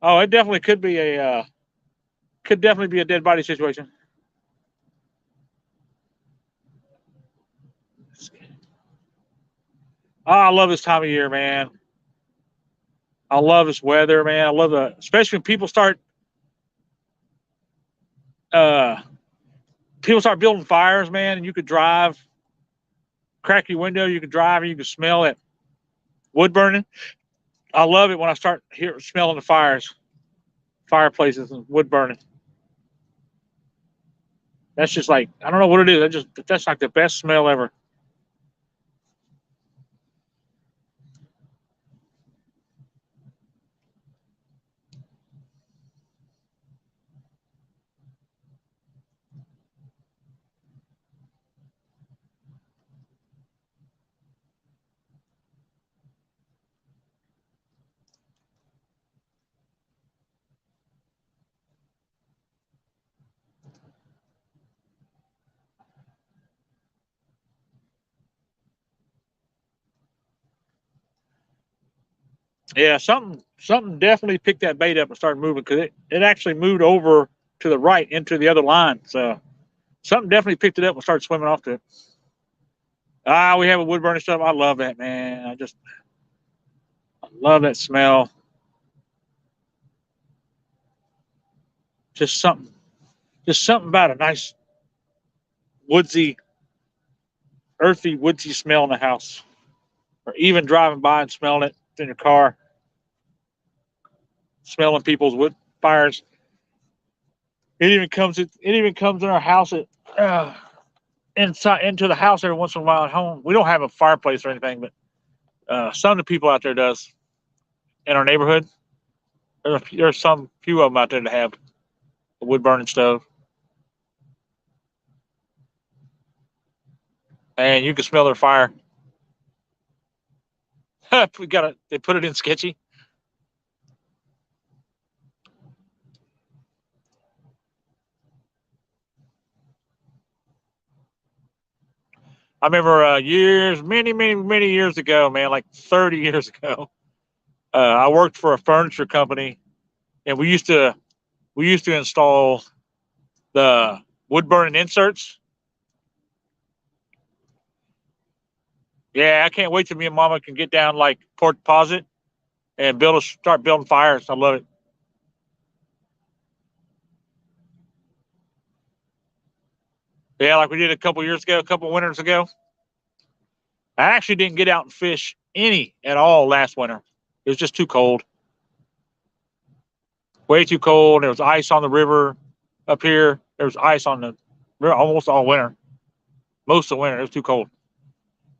Oh, it definitely could be a dead body situation. Oh, I love this time of year, man. I love this weather, man. I love especially when uh people start building fires, man, and you could drive, crack your window, you could drive, and you can smell it, wood burning. I love it when I start smelling the fireplaces and wood burning. That's just like, I don't know what it is. That's like the best smell ever. Yeah, something definitely picked that bait up and started moving because it actually moved over to the right into the other line. So something definitely picked it up and started swimming off to it. Ah, we have a wood burning stuff. I love that, man. I love that smell. Just something, just something about a nice woodsy, earthy, woodsy smell in the house, or even driving by and smelling it in your car, smelling people's wood fires. It even comes. It even comes in our house. Inside into the house every once in a while at home. We don't have a fireplace or anything, but some of the people out there does in our neighborhood. There's some few of them out there that have a wood burning stove, and you can smell their fire. They put it in sketchy. I remember many years ago, man, like 30 years ago. I worked for a furniture company, and we used to install the wood burning inserts Yeah, I can't wait till me and Mama can get down like Port Deposit and start building fires. I love it. Yeah, like we did a couple years ago, a couple winters ago. I actually didn't get out and fish any at all last winter. It was just too cold. Way too cold. There was ice on the river up here. There was ice on the river almost all winter. Most of the winter. It was too cold.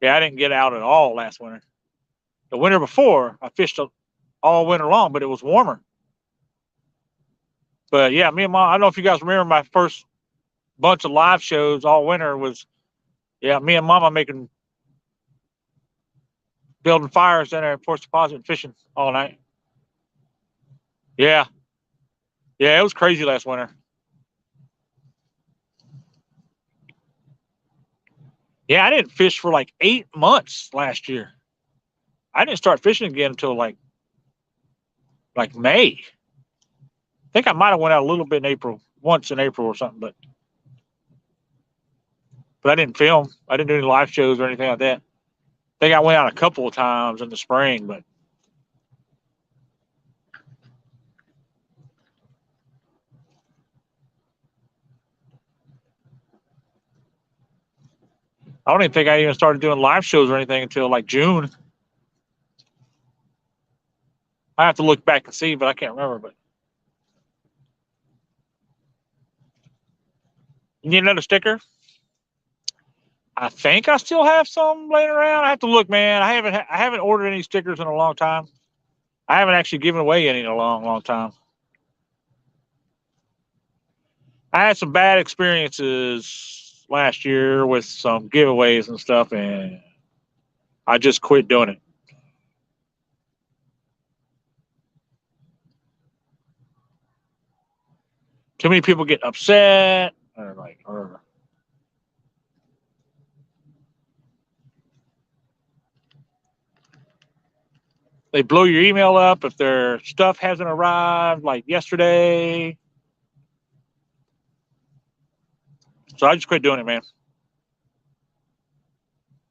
Yeah, I didn't get out at all last winter. The winter before, I fished all winter long, but it was warmer. But yeah, me and Mom, I don't know if you guys remember my first bunch of live shows all winter was, yeah, me and Mama making, building fires in there at Port Deposit and fishing all night. Yeah. Yeah, it was crazy last winter. Yeah, I didn't fish for like 8 months last year. I didn't start fishing again until like May. I think I might have went out a little bit in April, once in April or something, but I didn't film. I didn't do any live shows or anything like that. I think I went out a couple of times in the spring, but I don't even think I even started doing live shows or anything until like June. I have to look back and see, but I can't remember. But you need another sticker? I think I still have some laying around. I have to look, man. I haven't ordered any stickers in a long time. I haven't actually given away any in a long time. I had some bad experiences last year with some giveaways and stuff, and I just quit doing it. Too many people get upset, or they blow your email up if their stuff hasn't arrived, like yesterday. So I just quit doing it, man.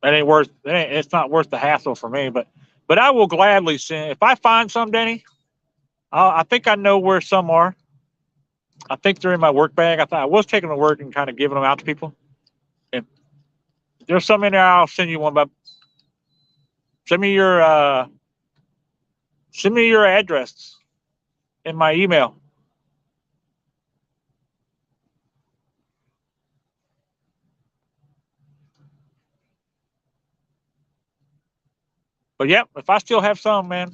That ain't worth. It's not worth the hassle for me. But I will gladly send if I find some, Danny. I think I know where some are. I think they're in my work bag. I thought I was taking them to work and kind of giving them out to people. If there's some in there, I'll send you one. But send me your address in my email. But yep, if I still have some, man,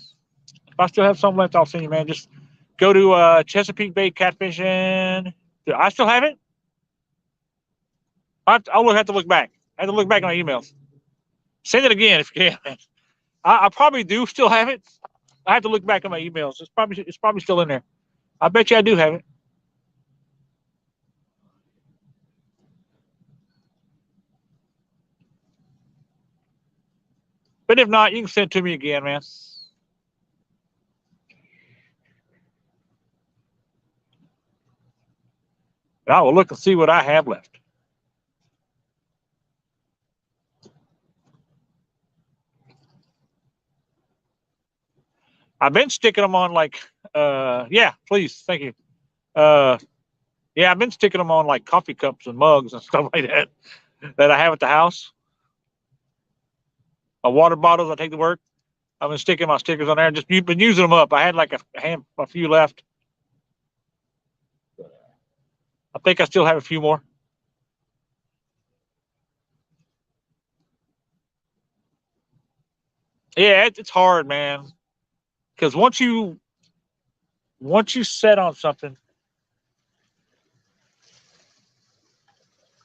if I still have some left, I'll send you, man. Just go to Chesapeake Bay Catfishing. I still have it. I'll have to look back. I have to look back on my emails. Send it again if you can, man. I probably do still have it. I have to look back on my emails. It's probably still in there. I bet you I do have it. But if not, you can send it to me again, man. And I will look and see what I have left. I've been sticking them on like, yeah, please, thank you. Uh, yeah, I've been sticking them on like coffee cups and mugs and stuff like that I have at the house. My water bottles I take to work. I've been sticking my stickers on there. And just been using them up. I had like a few left. I think I still have a few more. Yeah, it's hard, man. Because once you set on something,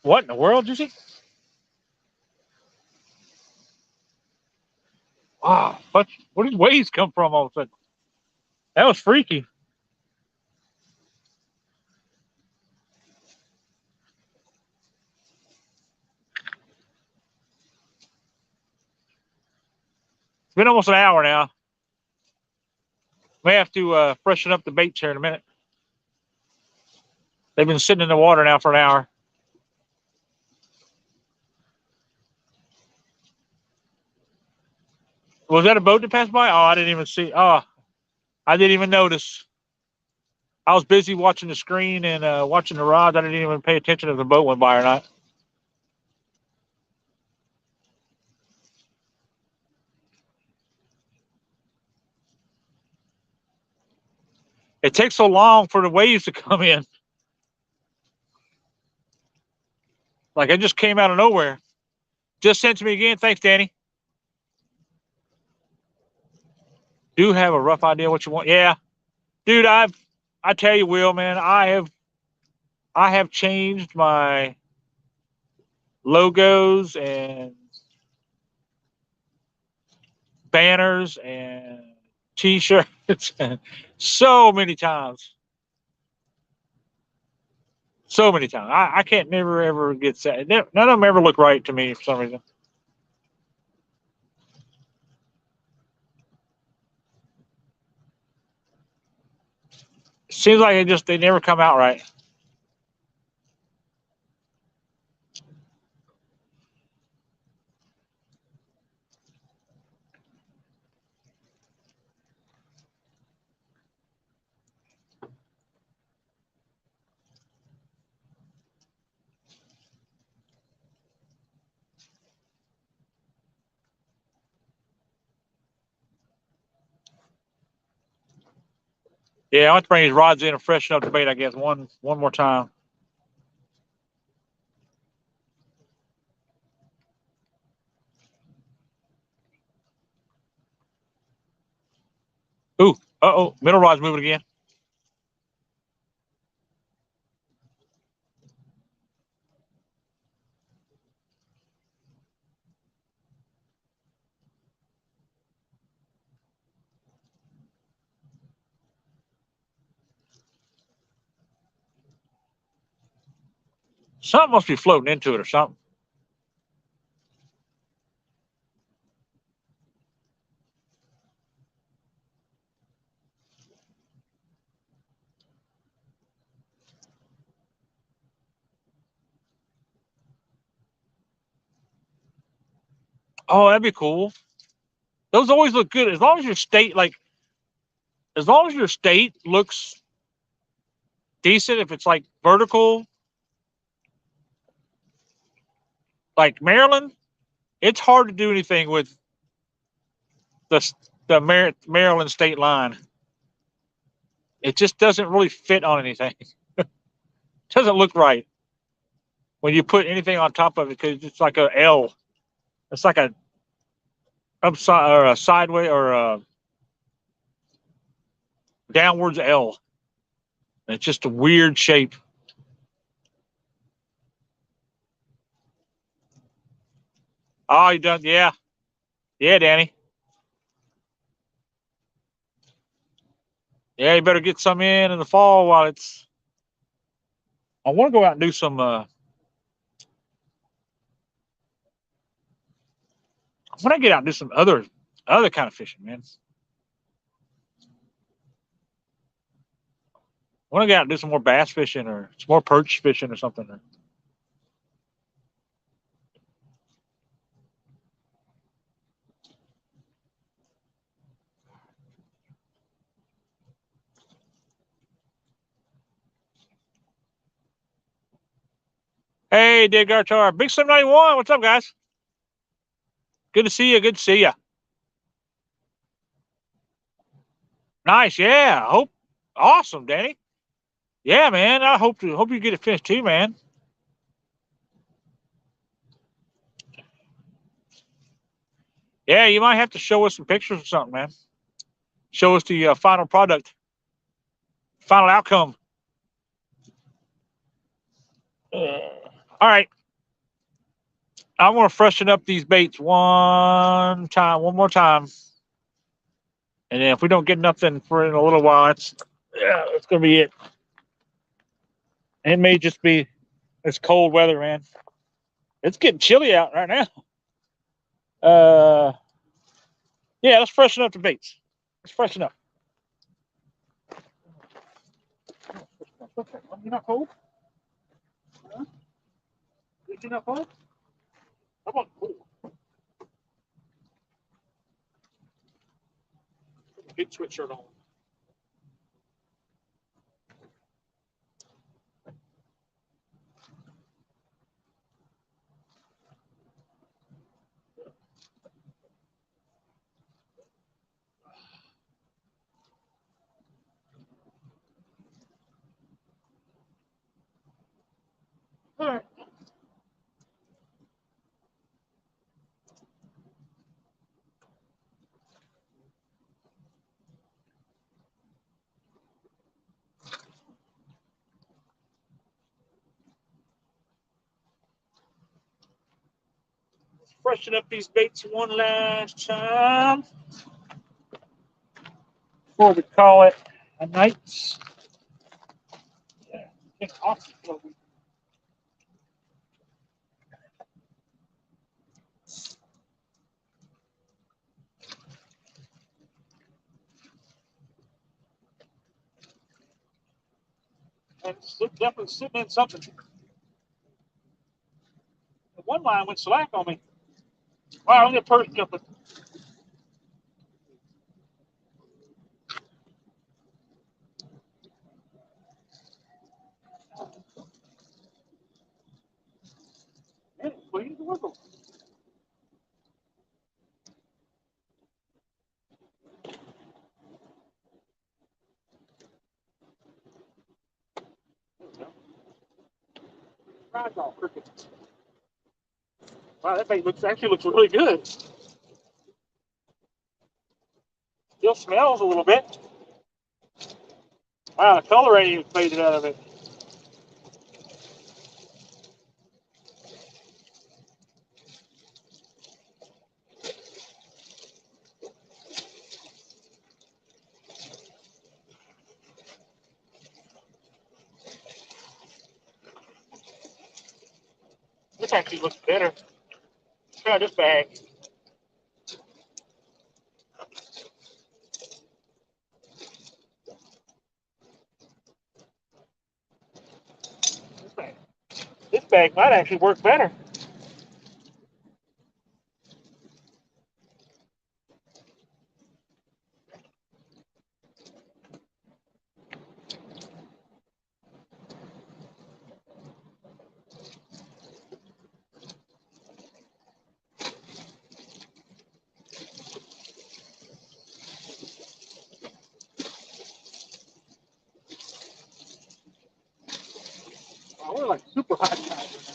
what in the world, you see? Wow, where did waves come from all of a sudden? That was freaky. It's been almost an hour now. May have to freshen up the baits here in a minute. They've been sitting in the water now for an hour. Was that a boat that passed by? Oh, I didn't even see. Oh, I didn't even notice. I was busy watching the screen and watching the rods. I didn't even pay attention if the boat went by or not. It takes so long for the waves to come in. Like it just came out of nowhere. Just sent to me again. Thanks, Danny. Do have a rough idea what you want? Yeah, dude. I tell you, Will, man, I have changed my logos and banners and T-shirts so many times. So many times. I can't never ever get set. None of them ever look right to me for some reason. Seems like they never come out right. Yeah, I want to bring his rods in and freshen up the bait, I guess, one more time. Ooh, uh-oh, middle rod's moving again. Something must be floating into it or something. Oh, that'd be cool. Those always look good as long as your state looks decent. If it's like vertical, like Maryland, it's hard to do anything with the Maryland state line. It just doesn't really fit on anything. It doesn't look right when you put anything on top of it because it's like a L. It's like a upside or a sideways or a downwards L. It's just a weird shape. Oh, you done? Yeah, yeah, Danny. Yeah, you better get some in the fall while it's. I want to go out and do some. When I get out and do some other kind of fishing, man. I want to get out and do some more bass fishing or some more perch fishing or something. Hey, Dave Gartar, Big 791. What's up, guys? Good to see you. Good to see you. Nice. Yeah. Hope. Awesome, Danny. Yeah, man. I hope you get it finished too, man. Yeah, you might have to show us some pictures or something, man. Show us the final product, final outcome. All right. I want to freshen up these baits one more time. And then if we don't get nothing for in a little while, it's gonna be it. It may just be it's cold weather, man. It's getting chilly out right now. Yeah, let's freshen up the baits. Let's freshen up. You're not cold? Huh? You're not cold? How about cool? sweatshirt on. All right. Let's freshen up these baits one last time before we call it a night. Yeah. It's awesome. And it's definitely sitting in something. One line went slack on me. Wow, look at perch jumping. Yeah, please, wiggle. Right off, cricket. Wow, that bait actually looks really good. Still smells a little bit. Wow, the color ain't even faded out of it. This actually looks better. Try this bag. This bag might actually work better. Oh, we're like super hot tide right now.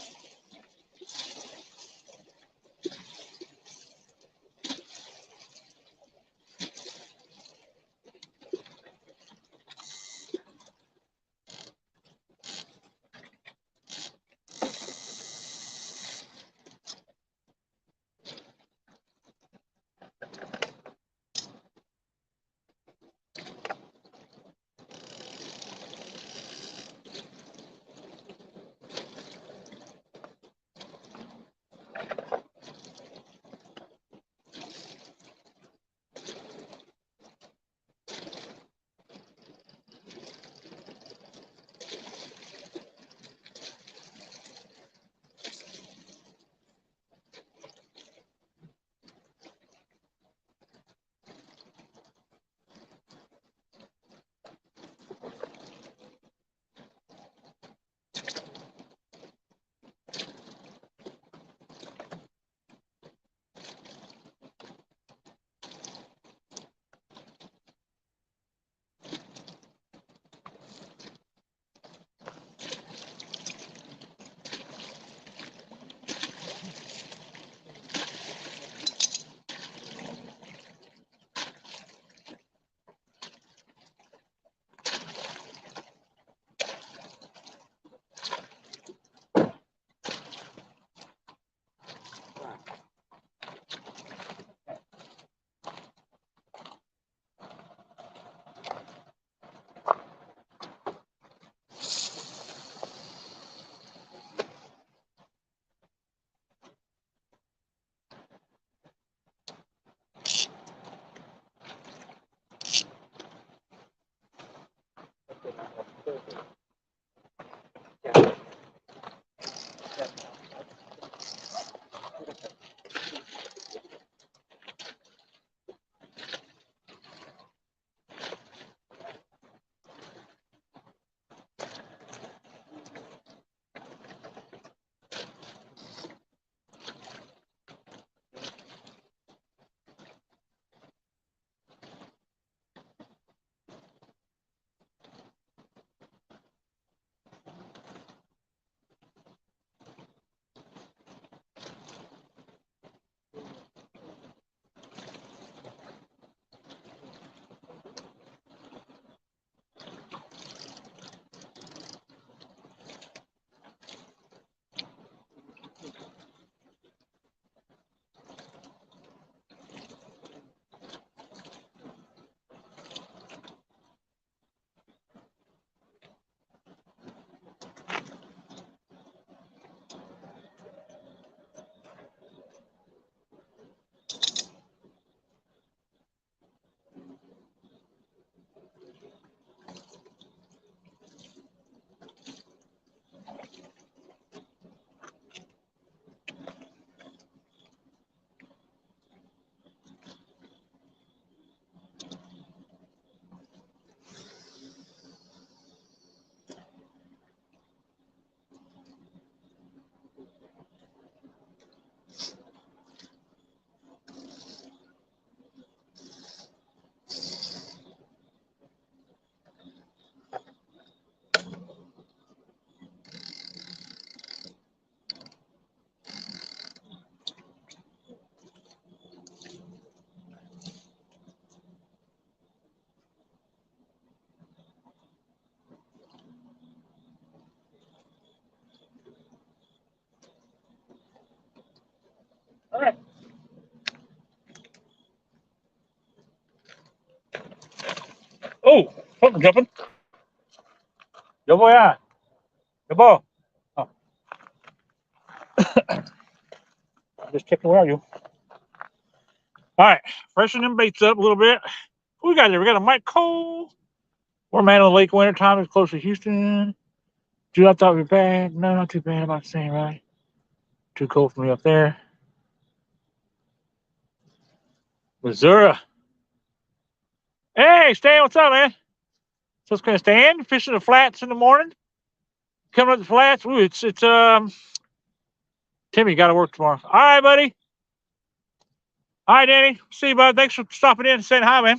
All right. Oh, something jumping. Yo voy a. Yo boy. Oh, I'm just checking where are you. All right, freshen them baits up a little bit. Who we got there? We got a Mike Cole. We're man on the lake winter time. It's close to Houston. Dude, I thought we were bad. No, not too bad. About the same, right? Too cold for me up there. Missouri. Hey, Stan, what's up, man? So it's gonna Stan fishing the flats in the morning. Coming up the flats. Ooh, it's Timmy got to work tomorrow. All right, buddy. All right, Danny. See you, bud. Thanks for stopping in and saying hi,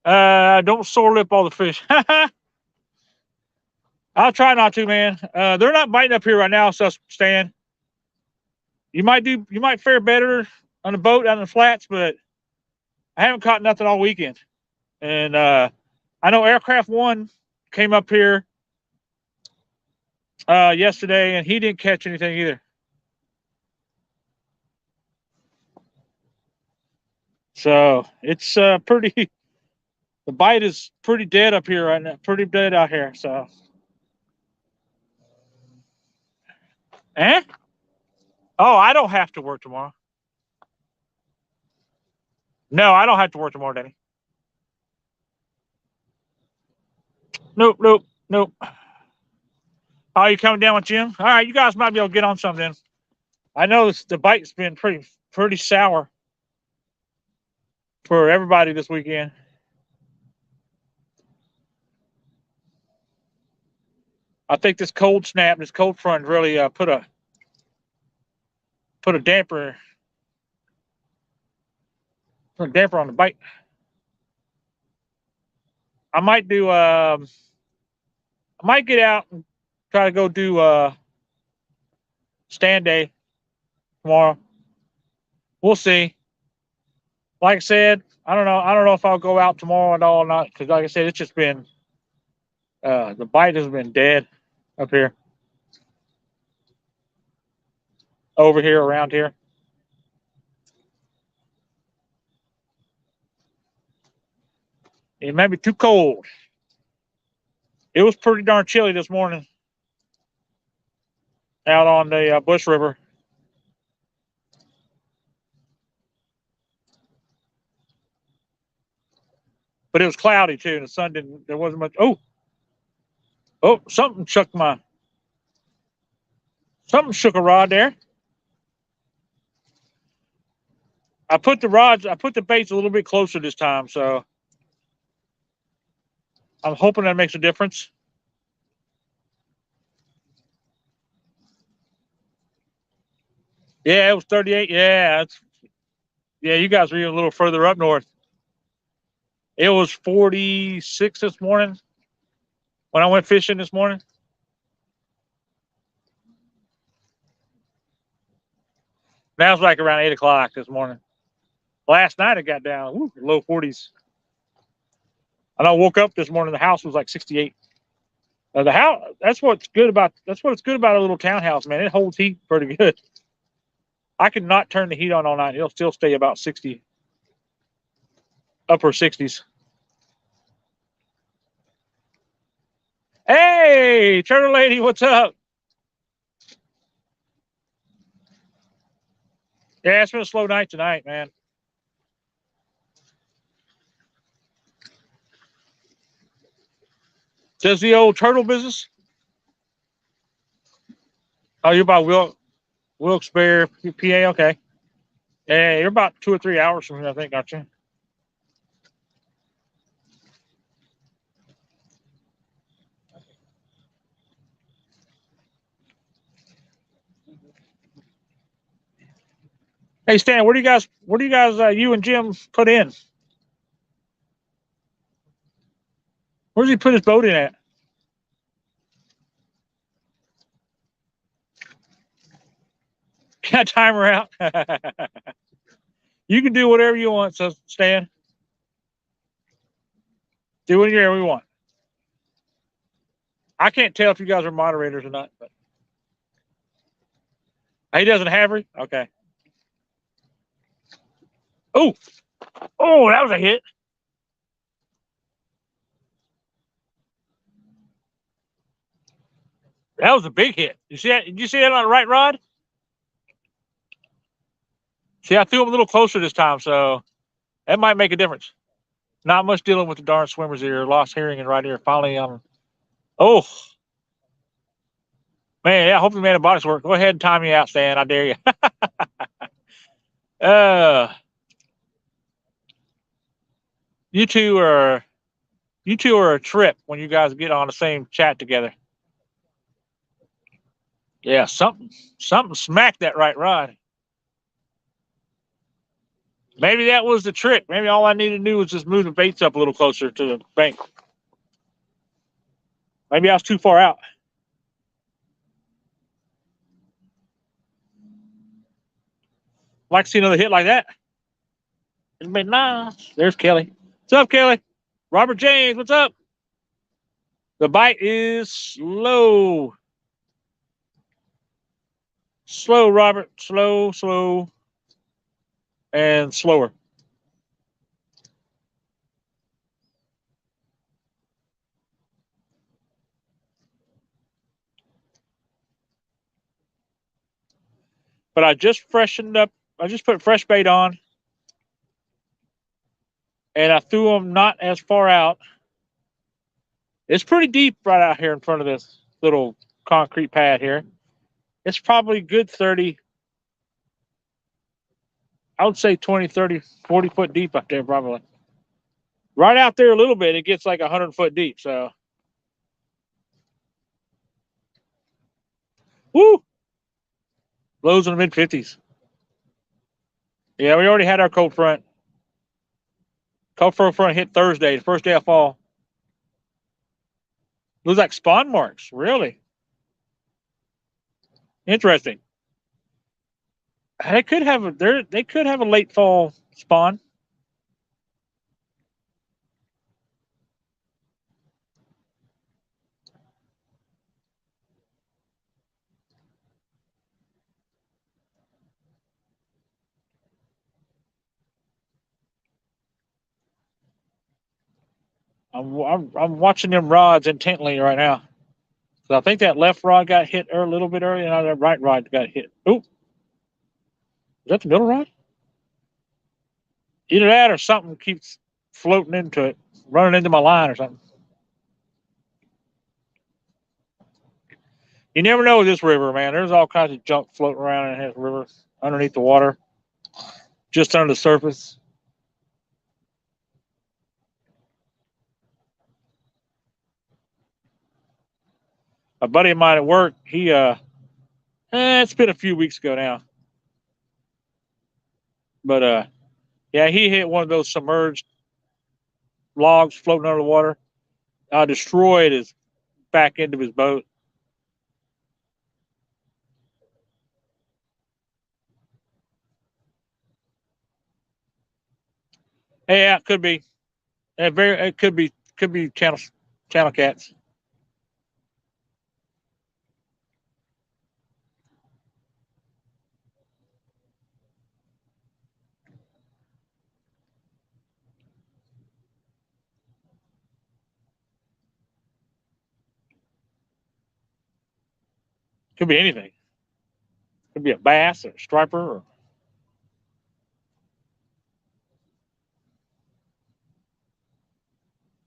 man. Don't sore lip all the fish. I'll try not to, man. They're not biting up here right now, so Stan. You might fare better on the boat out in the flats, but I haven't caught nothing all weekend. And I know Aircraft One came up here yesterday, and he didn't catch anything either. So it's pretty. The bite is pretty dead up here right now. Pretty dead out here. So, Oh, I don't have to work tomorrow. No, I don't have to work tomorrow, Danny. Nope, nope, nope. Oh, you coming down with Jim? All right, you guys might be able to get on something. I know the bite's been pretty sour for everybody this weekend. I think this cold snap, this cold front, really put a damper on the bite. I might do. I might get out and try to go do stand day tomorrow. We'll see. Like I said, I don't know. I don't know if I'll go out tomorrow at all or not, because like I said, it's just been the bite has been dead up here, over here, around here. It may be too cold. It was pretty darn chilly this morning out on the Bush River. But it was cloudy too, and the sun didn't. There wasn't much. Oh, something shook a rod there. I put the baits a little bit closer this time, so I'm hoping that makes a difference. Yeah, it was 38. Yeah, you guys were even a little further up north. It was 46 this morning when I went fishing this morning. That was like around 8 o'clock this morning. Last night it got down low 40s. And I woke up this morning, the house was like 68. The house, that's what's good about a little townhouse, man. It holds heat pretty good. I can not turn the heat on all night. It'll still stay about 60, upper 60s. Hey, Turtle Lady, what's up? Yeah, it's been a slow night tonight, man. Does the old turtle business? Oh, you're by Wilkes-Barre, PA? Okay. Yeah, you're about 2 or 3 hours from here, I think, aren't you? Hey, Stan, where do you guys, you and Jim put in? Where's he put his boat in at? Can I time her out? You can do whatever you want, so Stan. Do whatever you want. I can't tell if you guys are moderators or not, but he doesn't have her? Okay. Oh, oh, that was a hit. That was a big hit. You see that? Did you see that on the right rod? See, I threw him a little closer this time, so that might make a difference. Not much dealing with the darn swimmers here. Lost hearing and right here. Finally, oh, man, yeah, hopefully man, the bodies work. Go ahead and time me out, Stan. I dare you. uh, you two are a trip when you guys get on the same chat together. Yeah, something smacked that right rod. Maybe that was the trick. Maybe all I needed to do was just move the baits up a little closer to the bank. Maybe I was too far out. I'd like to see another hit like that. It's been nice. There's Kelly. What's up, Kelly? Robert James, what's up? The bite is slow. Slow, Robert. Slow, slow, and slower. But I just freshened up. I just put fresh bait on. And I threw them not as far out. It's pretty deep right out here in front of this little concrete pad here. It's probably good 30, I would say 20, 30, 40 foot deep out there probably. Right out there a little bit, it gets like 100 foot deep. So, woo! Lows in the mid 50s. Yeah, we already had our cold front. Cold front hit Thursday, the first day of fall. Looks like spawn marks, really. Interesting. They could have a late fall spawn. I'm watching them rods intently right now. So I think that left rod got hit a little bit early, and that right rod got hit. Oh, is that the middle rod? Either that or something keeps floating into it, running into my line or something. You never know with this river, man. There's all kinds of junk floating around in this river, underneath the water, just under the surface. A buddy of mine at work, it's been a few weeks ago now, but yeah, he hit one of those submerged logs floating under the water. Destroyed his back end of his boat. Yeah, it could be. It could be channel cats. Could be anything. Could be a bass or a striper or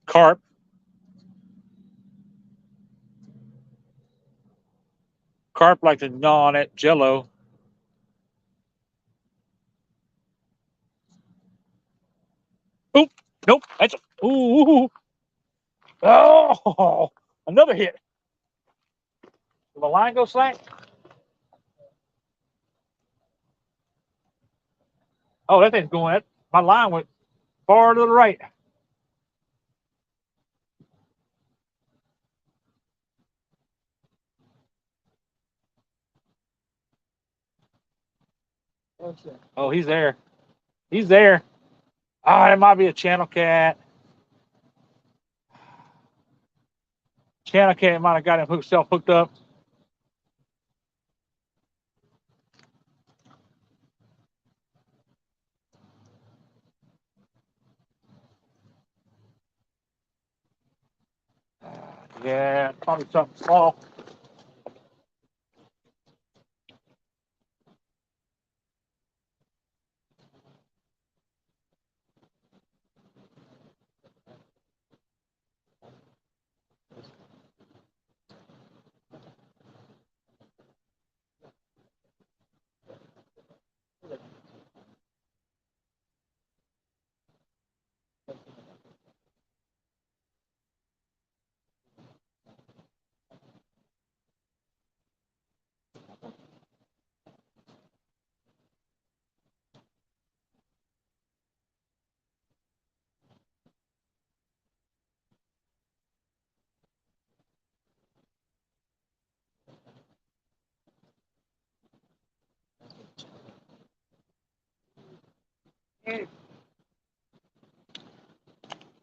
carp. Carp like to gnaw on that jello. Oop, nope. That's ooh. Oh, another hit. Did my line go slack? Oh, that thing's going. My line went far to the right. Oh, he's there. He's there. Oh, it might be a channel cat. Channel cat might have got himself hooked up. Yeah, probably something small.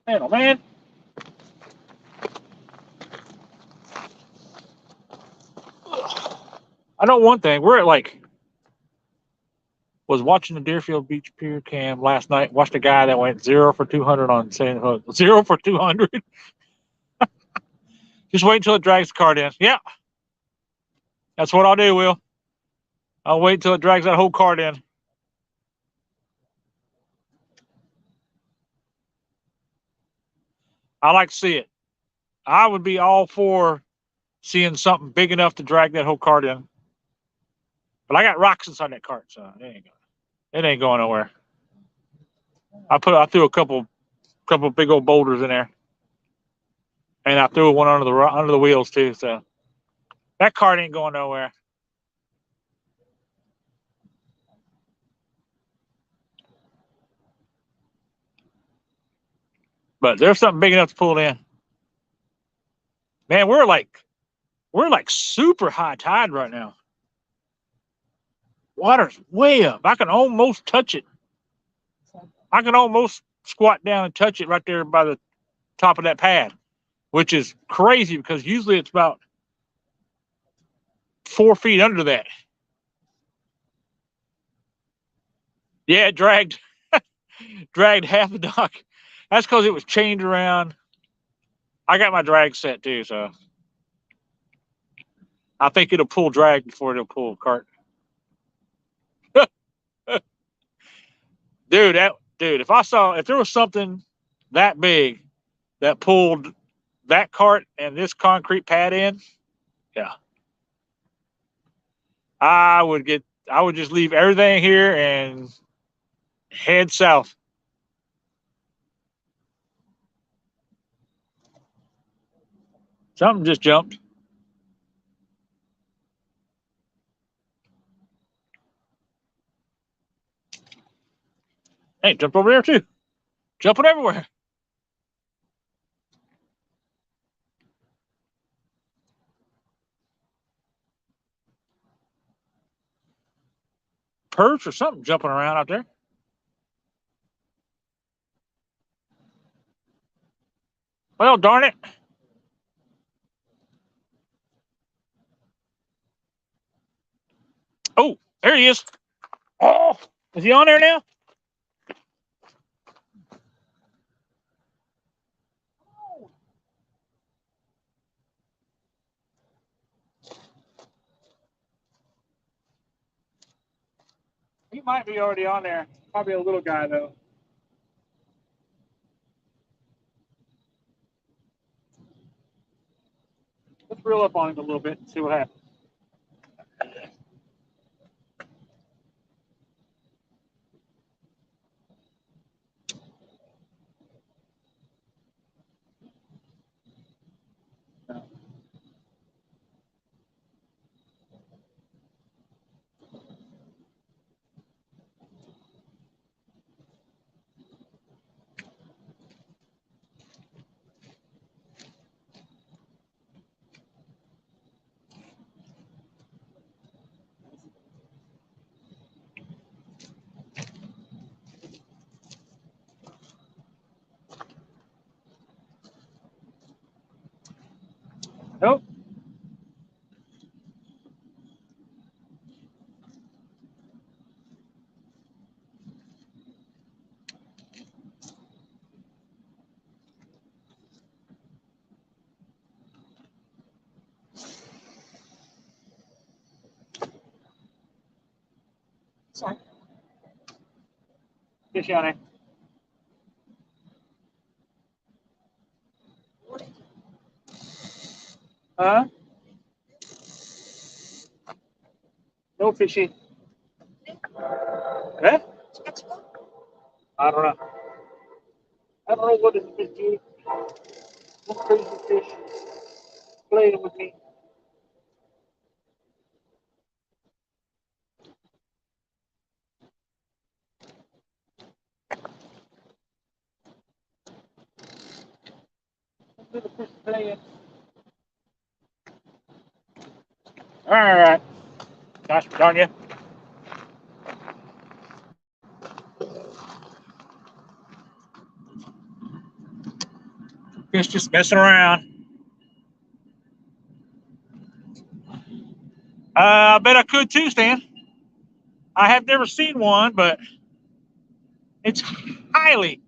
Man, oh man. I know one thing. We're at like was watching the Deerfield Beach Pier cam last night. Watched a guy that went 0 for 200 on San Hook. 0 for 200. Just wait until it drags the cart in. Yeah, that's what I'll do, Will. I'll wait until it drags that whole cart in. I like to see it. I would be all for seeing something big enough to drag that whole cart in. But I got rocks inside that cart, so it ain't going nowhere. I threw a couple big old boulders in there, and I threw one under the wheels too. So that cart ain't going nowhere. But there's something big enough to pull it in. Man, we're like super high tide right now. Water's way up. I can almost touch it. I can almost squat down and touch it right there by the top of that pad, which is crazy because usually it's about 4 feet under that. Yeah, it dragged half the dock. That's because it was chained around. I got my drag set too, so I think it'll pull drag before it'll pull a cart. Dude, if there was something that big that pulled that cart and this concrete pad in, yeah, I would just leave everything here and head south. Something just jumped. Hey, jumped over there too. Jumping everywhere. Perch or something jumping around out there. Well, darn it. Oh, there he is. Oh, is he on there now? He might be already on there. Probably a little guy though. Let's reel up on him a little bit and see what happens. Nope. Sorry. Suquehanna. Huh? No fishy. Eh? I don't know. I don't know what is fishy. Some crazy fish playing with me. Little fish playing. All right. Gosh darn you. Fish just messing around. I bet I could too, Stan. I have never seen one, but it's highly,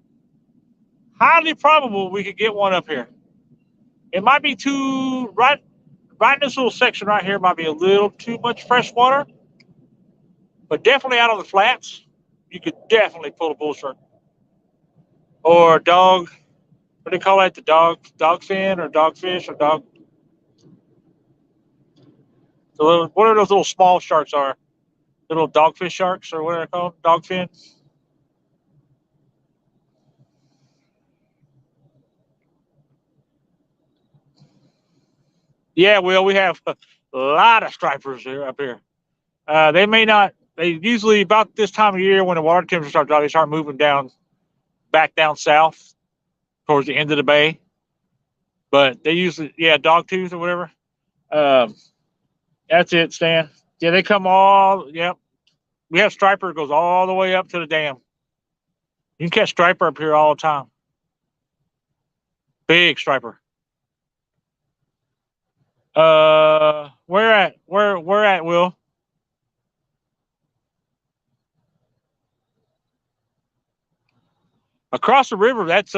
highly probable we could get one up here. It might be too right in this little section right here might be a little too much fresh water, but definitely out on the flats, you could definitely pull a bull shark or dog. What do they call that? The dog fin or dogfish or dog. So what are those little small sharks are? Little dogfish sharks or what are they called? Dogfin. Yeah, well, we have a lot of stripers here up here. They may not. They usually about this time of year when the water temperature starts dropping, they start moving back down south towards the end of the bay. But they usually, yeah, dog tooth or whatever. Um, that's it, Stan. Yeah, they come all. Yep, we have striper goes all the way up to the dam. You can catch striper up here all the time. Big striper. Where at? Where at? Will across the river? That's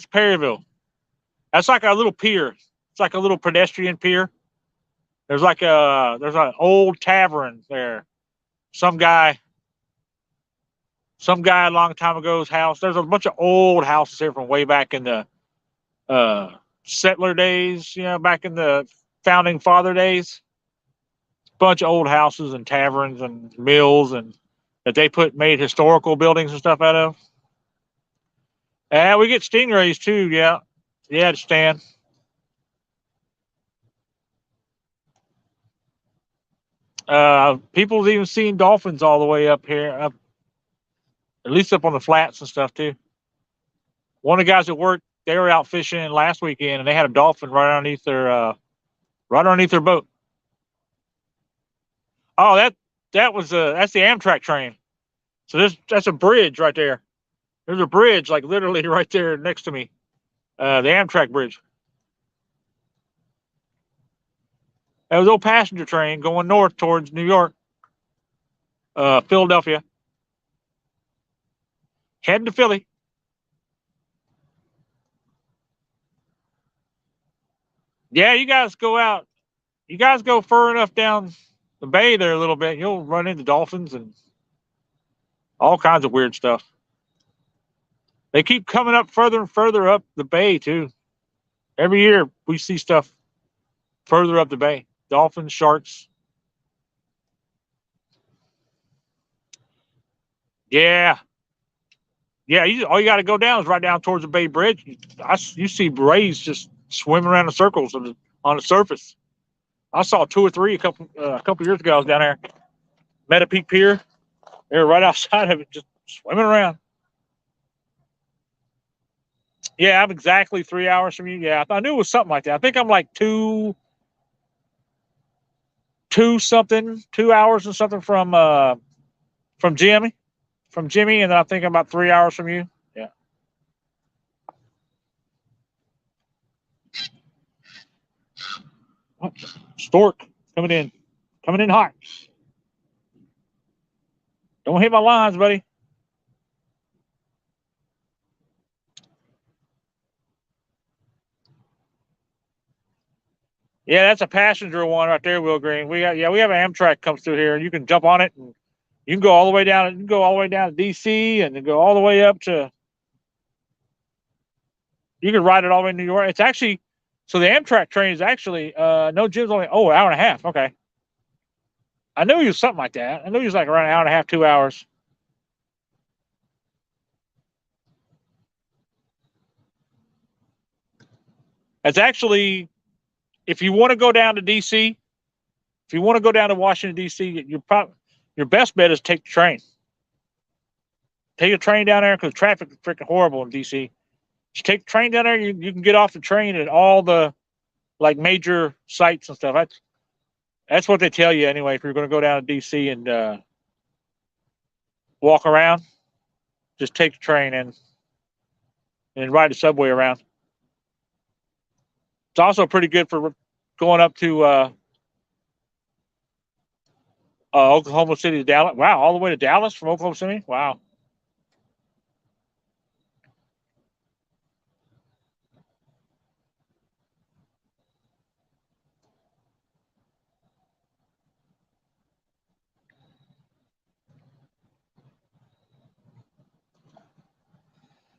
Perryville. That's like a little pier. It's like a little pedestrian pier. There's an old tavern there. Some guy, some guy a long time ago's house. There's a bunch of old houses here from way back in the uh, settler days. You know, back in the founding father days. Bunch of old houses and taverns and mills and that they made historical buildings and stuff out of. And we get stingrays too. Yeah, yeah, Stan. People's even seen dolphins all the way up here, up at least up on the flats and stuff too. One of the guys at work, they were out fishing last weekend, and they had a dolphin right underneath their boat. Oh, that's the Amtrak train. So that's a bridge right there. There's a bridge like literally right there next to me. The Amtrak bridge. That was old passenger train going north towards New York, Philadelphia, heading to Philly. Yeah, you guys go out. You guys go far enough down the bay there a little bit, you'll run into dolphins and all kinds of weird stuff. They keep coming up further and further up the bay too. Every year we see stuff further up the bay. Dolphins, sharks. Yeah, yeah. All you got to go down is right down towards the Bay Bridge. You see rays just swimming around in circles on the surface. I saw two or three a couple years ago. I was down there, Metapeake Pier. They were right outside of it, just swimming around. Yeah, I'm exactly 3 hours from you. Yeah, I knew it was something like that. I think I'm like something, 2 hours and something from Jimmy, and then I think I'm about 3 hours from you. Yeah. Oh, stork coming in hot. Don't hit my lines, buddy. Yeah, that's a passenger one right there, Will Green. We have an Amtrak comes through here, and you can jump on it and You can go all the way down. You can go all the way down to DC, and then go all the way up to. You can ride it all the way to New York. It's actually so the Amtrak train is actually no Jim's only an hour and a half. Okay, I knew he was something like that. I knew he was like around an hour and a half, 2 hours. It's actually if you want to go down to DC, if you want to go down to Washington D.C., your best bet is take the train. Take a train down there because traffic is freaking horrible in D.C. Just take the train down there. You can get off the train at all the like major sites and stuff. That's what they tell you anyway. If you're going to go down to D.C. and walk around, just take the train and ride the subway around. It's also pretty good for going up to Oklahoma City to Dallas. Wow, all the way to Dallas from Oklahoma City. Wow.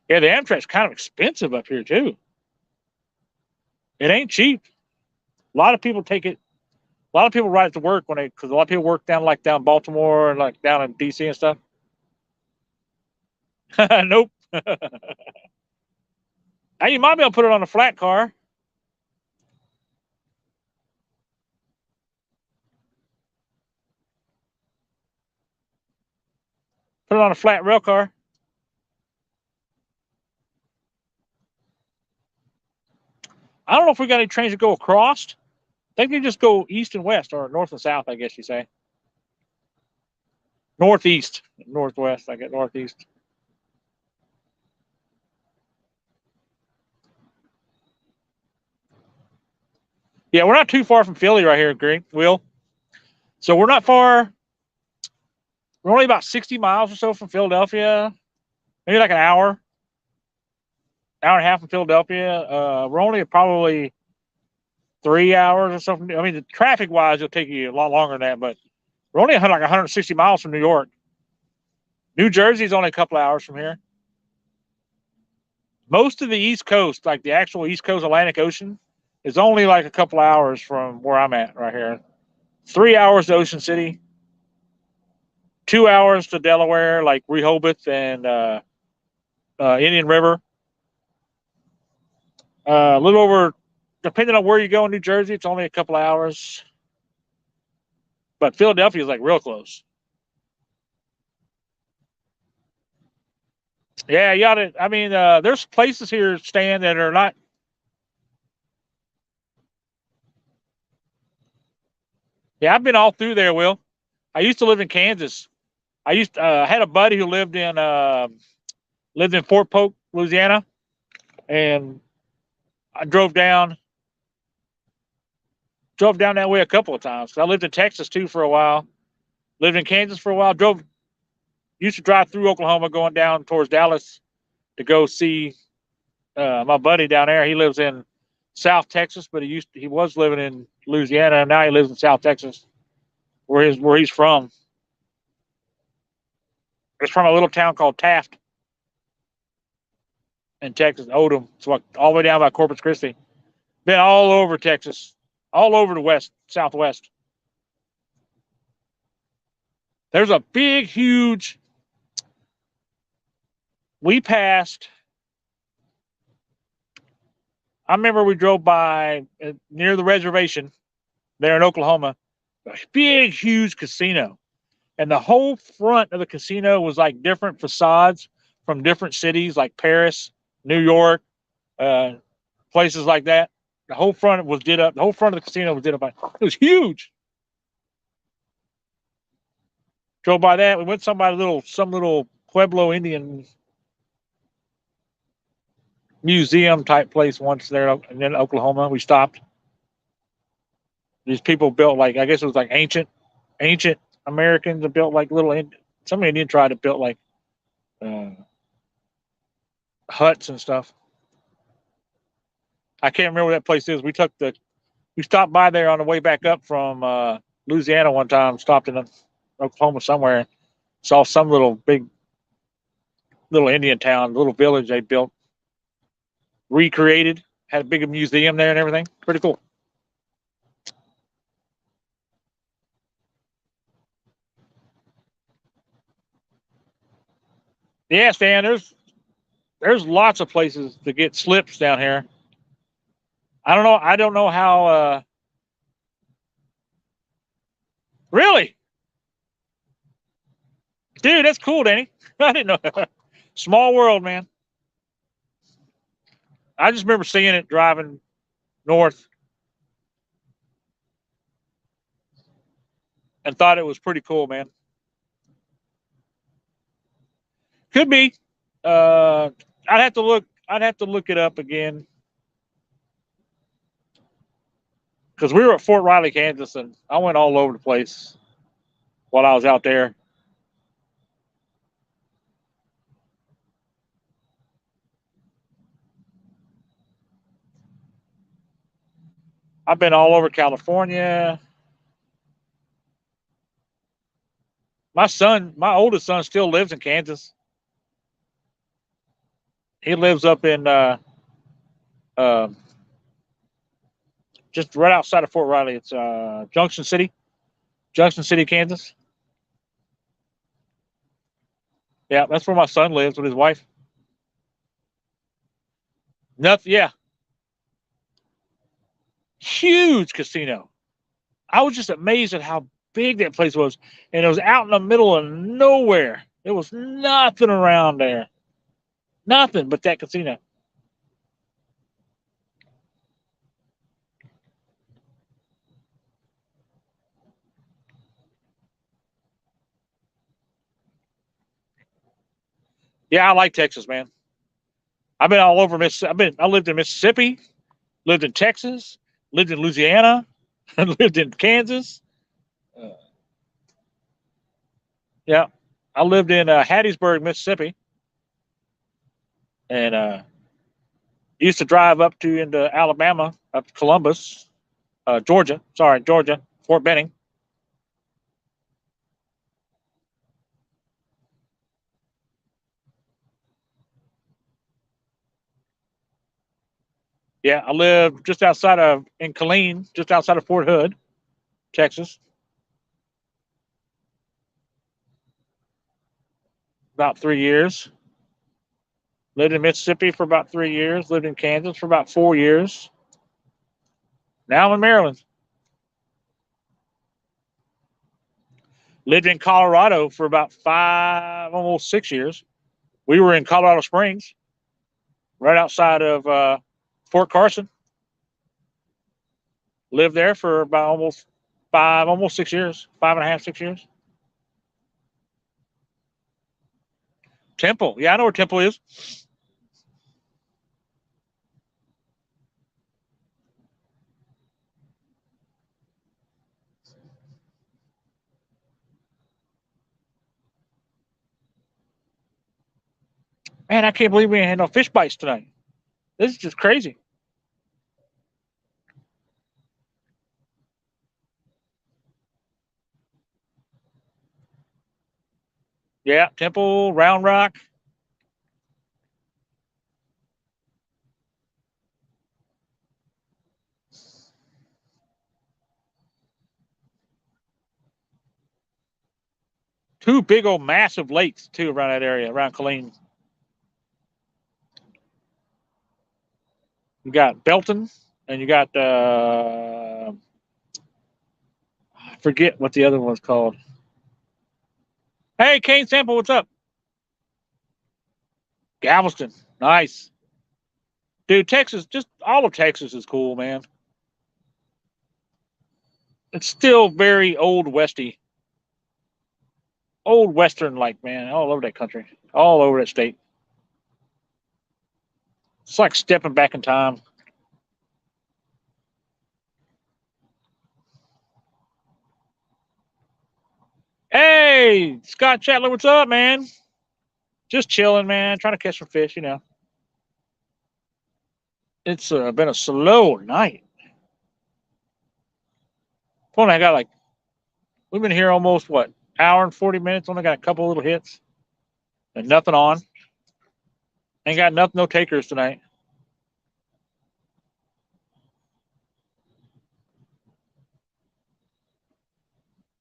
Yeah, the Amtrak's kind of expensive up here too. It ain't cheap. A lot of people take it. A lot of people ride it to work because a lot of people work down Baltimore and like down in DC and stuff. Nope. Hey, you might be able to put it on a flat car. Put it on a flat rail car. I don't know if we got any trains that go across. They can just go east and west or north and south, I guess you say. Northeast, northwest. I get northeast. Yeah, we're not too far from Philly right here, Greg. Will. So we're not far. We're only about 60 miles or so from Philadelphia. Maybe like an hour and a half from Philadelphia. We're only probably 3 hours or something. I mean, traffic wise, it'll take you a lot longer than that, but we're only like 160 miles from New York. New Jersey's only a couple hours from here. Most of the East Coast, like the actual East Coast Atlantic Ocean, is only like a couple hours from where I'm at right here. 3 hours to Ocean City, 2 hours to Delaware, like Rehoboth and Indian River. A little over, depending on where you go in New Jersey, it's only a couple hours. But Philadelphia is like real close. Yeah, you gotta. I mean, there's places here, Stan, that are not. Yeah, I've been all through there. Will, I used to live in Kansas. I had a buddy who lived in Fort Polk, Louisiana, and I drove down that way a couple of times. I lived in Texas too for a while. Lived in Kansas for a while. Used to drive through Oklahoma, going down towards Dallas to go see my buddy down there. He lives in South Texas, but he was living in Louisiana, and now he lives in South Texas, where he's from. It's from a little town called Taft in Texas, Odom. So all the way down by Corpus Christi. Been all over Texas, all over the west, southwest. There's a big, huge. We passed. I remember we drove by near the reservation there in Oklahoma. A big, huge casino. And the whole front of the casino was like different facades from different cities like Paris, New York, places like that. The whole front was did up. The whole front of the casino was did up. It was huge. Drove by that. We went some little Pueblo Indian museum type place once there, and then Oklahoma. We stopped. These people built like I guess it was like ancient Americans that built like some Indian tribe that built like uh, huts and stuff. I can't remember what that place is. We stopped by there on the way back up from Louisiana one time. Stopped in Oklahoma somewhere. Saw some little Indian town, little village they built, recreated, had a big museum there and everything. Pretty cool. Yeah, Stan, there's lots of places to get slips down here. I don't know how really. Dude, that's cool, Danny. I didn't know. Small world, man. I just remember seeing it driving north and thought it was pretty cool, man. Could be. Uh, I'd have to look. I'd have to look it up again because we were at Fort Riley, Kansas, and I went all over the place while I was out there. I've been all over California. My oldest son, still lives in Kansas. He lives up in uh, just right outside of Fort Riley. It's Junction City, Kansas. Yeah, that's where my son lives with his wife. Nothing. Yeah, huge casino. I was just amazed at how big that place was, and it was out in the middle of nowhere. There was nothing around there, nothing but that casino. Yeah, I like Texas, man. I've been all over Miss. I lived in Mississippi, lived in Texas, lived in Louisiana, lived in Kansas. Uh, yeah, I lived in Hattiesburg, Mississippi, and used to drive up to into Alabama, up to Columbus, Georgia. Sorry, Georgia, Fort Benning. Yeah, I lived just outside of in Killeen, just outside of Fort Hood, Texas. About 3 years. Lived in Mississippi for about 3 years. Lived in Kansas for about 4 years. Now I'm in Maryland. Lived in Colorado for about 5, almost 6 years. We were in Colorado Springs, right outside of Fort Carson. Lived there for about almost 5, almost 6 years, 5.5, 6 years. Temple. Yeah, I know where Temple is. Man, I can't believe we ain't had no fish bites tonight. This is just crazy. Yeah, Temple, Round Rock. Two big old massive lakes too around that area, around Killeen. You got Belton, and you got I forget what the other one's called. Hey, Kane Sample, what's up? Galveston, nice, dude. Texas, just all of Texas is cool, man. It's still very old westy, old western like, man. All over that country, all over that state. It's like stepping back in time. Hey, Scott Chatler, what's up, man? Just chilling, man. Trying to catch some fish, you know. It's been a slow night. Funny, I got like we've been here almost what Hour and 40 minutes. Only got a couple little hits and nothing on. Ain't got nothing, no takers tonight.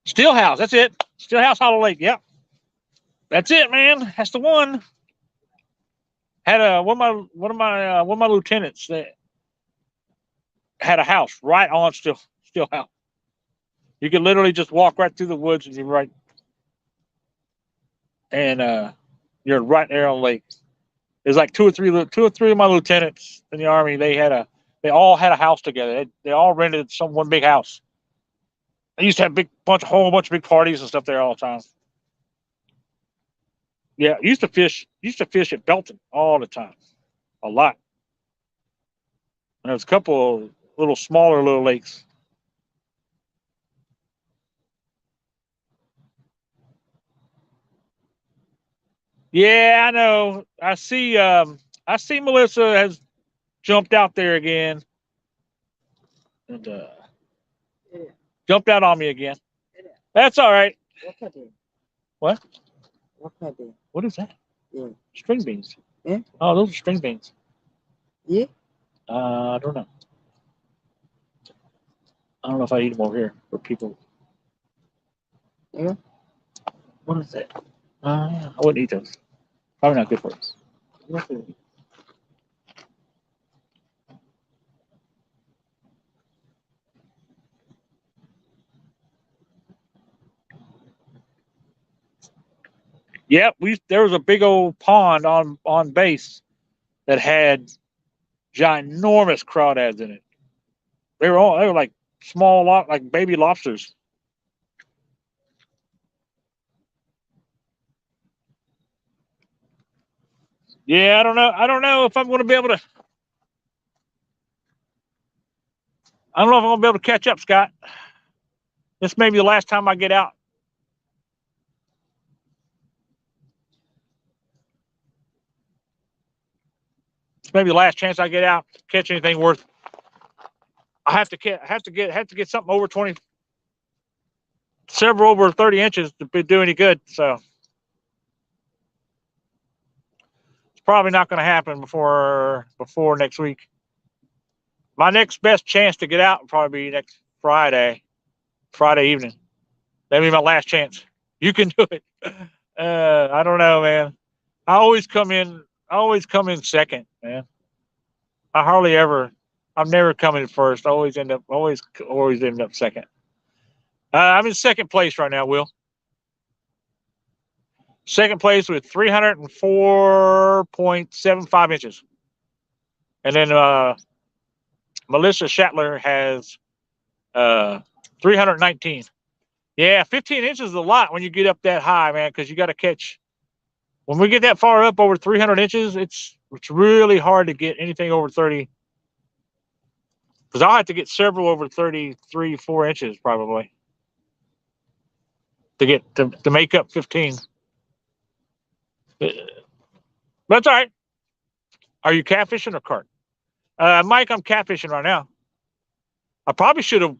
Steelhouse, that's it. Steelhouse Hollow Lake. Yep. That's it, man. That's the one. Had one of my lieutenants that had a house right on Steelhouse. You could literally just walk right through the woods and you're right there on the lake. There's like two or three of my lieutenants in the Army. They all had a house together. They all rented one big house. They used to have whole bunch of big parties and stuff there all the time. Yeah, used to fish at Belton all the time, a lot. And there's a couple of little smaller little lakes. Yeah, I know. I see. I see Melissa has jumped out there again, and jumped out on me again. That's all right. What? What is that? Yeah. String beans. Yeah. Oh, those are string beans. Yeah. I don't know. I don't know if I eat them over here for people. Yeah. What is that? I wouldn't eat those. Probably not good for us. Yep, there was a big old pond on base that had ginormous crawdads in it. They were like small like baby lobsters. Yeah, I don't know. I don't know if I'm going to be able to. I don't know if I'm going to be able to catch up, Scott. This may be the last time I get out. This may be the last chance I get out to catch anything worth. I have to get something over 20, several over 30 inches to do any good. So it's probably not going to happen before next week. My next best chance to get out will probably be next Friday evening. That'll be my last chance. You can do it. I don't know, man. I always come in second, man. I've never come in first. I always end up second. I'm in second place right now, Will. Second place with 304.75 inches. And then Melissa Shatler has 319. Yeah, 15 inches is a lot when you get up that high, man, because you got to catch. When we get that far up over 300 inches, it's really hard to get anything over 30. Because I'll have to get several over 33, 4 inches probably to get to make up 15. But that's all right. Are you catfishing or carp? Mike, I'm catfishing right now. I probably should have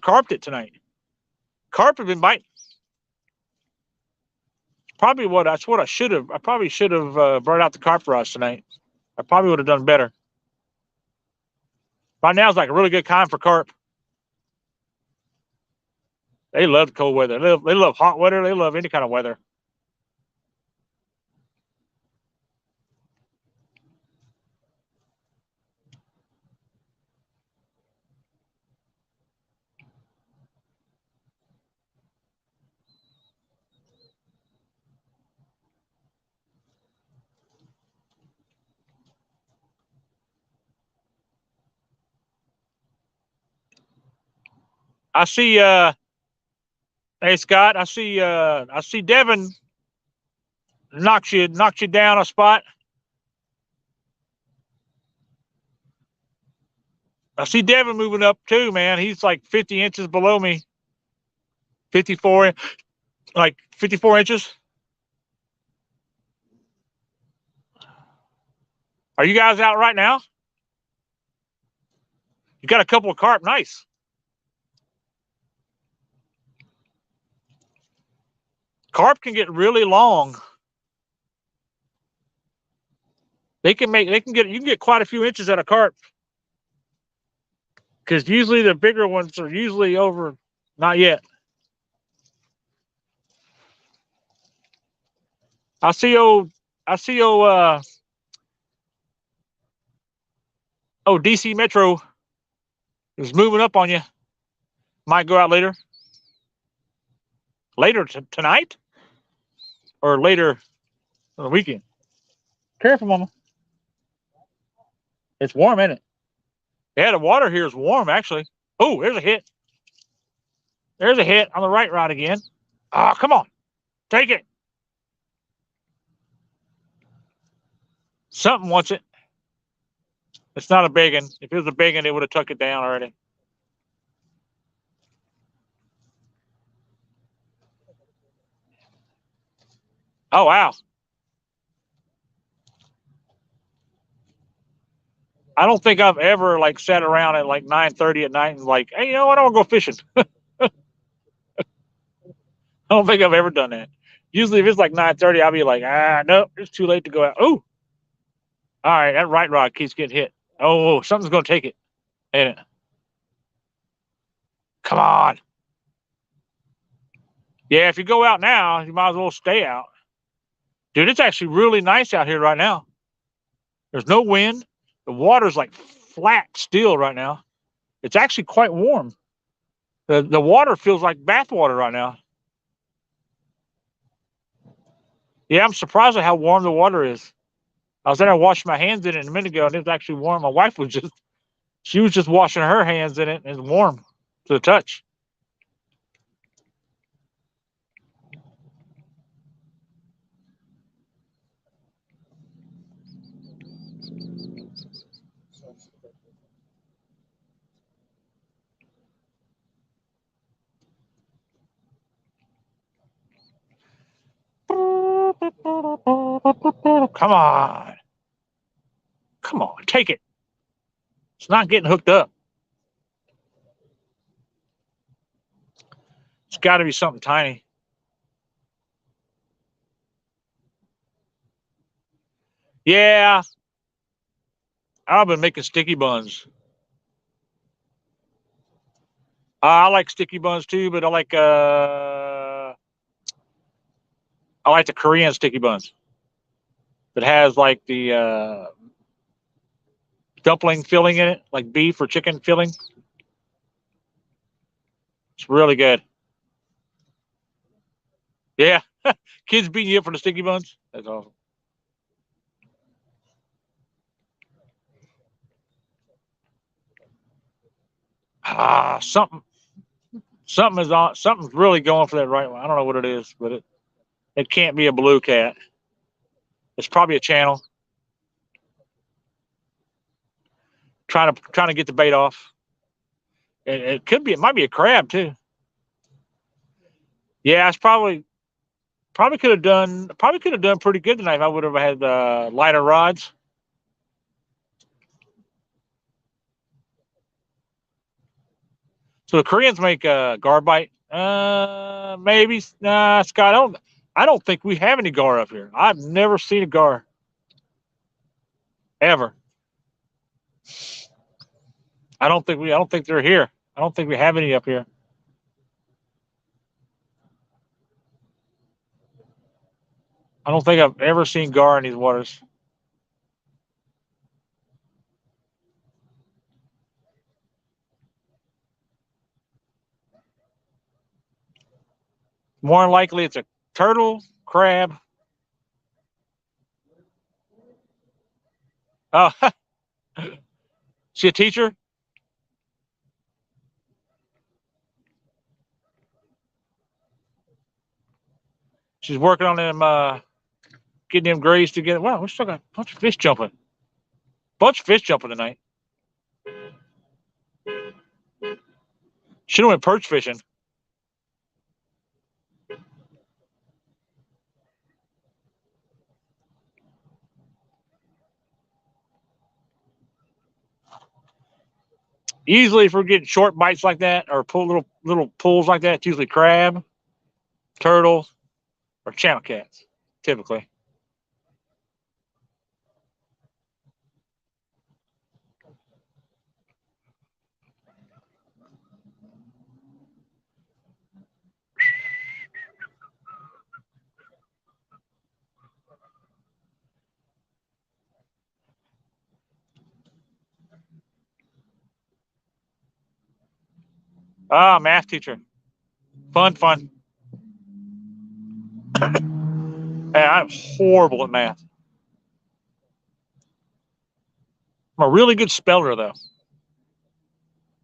carped it tonight. Carp have been biting. That's what I should have. I probably should have brought out the carp rods tonight. I probably would have done better. Right now is like a really good time for carp. They love cold weather. They love hot weather. They love any kind of weather. I see hey Scott, I see Devin knocks you down a spot. I see Devin moving up too, man. He's like 50 inches below me. 54 like 54 inches. Are you guys out right now? You got a couple of carp, nice. Carp can get really long. You can get quite a few inches out of carp. Because usually the bigger ones are usually over, not yet. I see old DC Metro is moving up on you. Might go out later. Later tonight? Or later on the weekend? Careful, mama. It's warm, isn't it? Yeah, the water here is warm, actually. Oh, there's a hit. There's a hit on the right rod again. Oh, come on. Take it. Something wants it. It's not a big one. If it was a big one, it would have took it down already. Oh, wow. I don't think I've ever like sat around at like 9:30 at night and like, hey, you know what? I want to go fishing. I don't think I've ever done that. Usually, if it's like 9:30, I'll be like, nope, it's too late to go out. Oh, all right, that right rod keeps getting hit. Oh, something's gonna take it. Ain't it? Come on. Yeah, if you go out now, you might as well stay out. Dude, it's actually really nice out here right now. There's no wind. The water's like flat still right now. It's actually quite warm. The water feels like bath water right now. Yeah, I'm surprised at how warm the water is. I was there washing my hands in it a minute ago, and it was actually warm. My wife was just washing her hands in it, and it's warm to the touch. Come on. Come on, take it. It's not getting hooked up. It's got to be something tiny. Yeah, I've been making sticky buns. I like sticky buns too, but I like the Korean sticky buns that has like the dumpling filling in it, like beef or chicken filling. It's really good. Yeah, kids beating you up for the sticky buns. That's awesome. Something is on. Something's really going for that right one. I don't know what it is, but it can't be a blue cat. It's probably a channel. Trying to get the bait off. It could be. It might be a crab too. Yeah, it's probably could have done pretty good tonight if I would have had lighter rods. So the Koreans make gar bite. Maybe Scott. I don't think we have any gar up here. I've never seen a gar ever. I don't think they're here. I don't think we have any up here. I don't think I've ever seen gar in these waters. More than likely, it's a turtle, crab. Oh, she a teacher? She's working on them, getting them grades together. Wow, we still got a bunch of fish jumping. Tonight. Should have went perch fishing. Usually, if we're getting short bites like that or pull little pulls like that, it's usually crab, turtle, or channel cats, typically. Ah, math teacher. Fun, fun. Hey, I'm horrible at math. I'm a really good speller, though.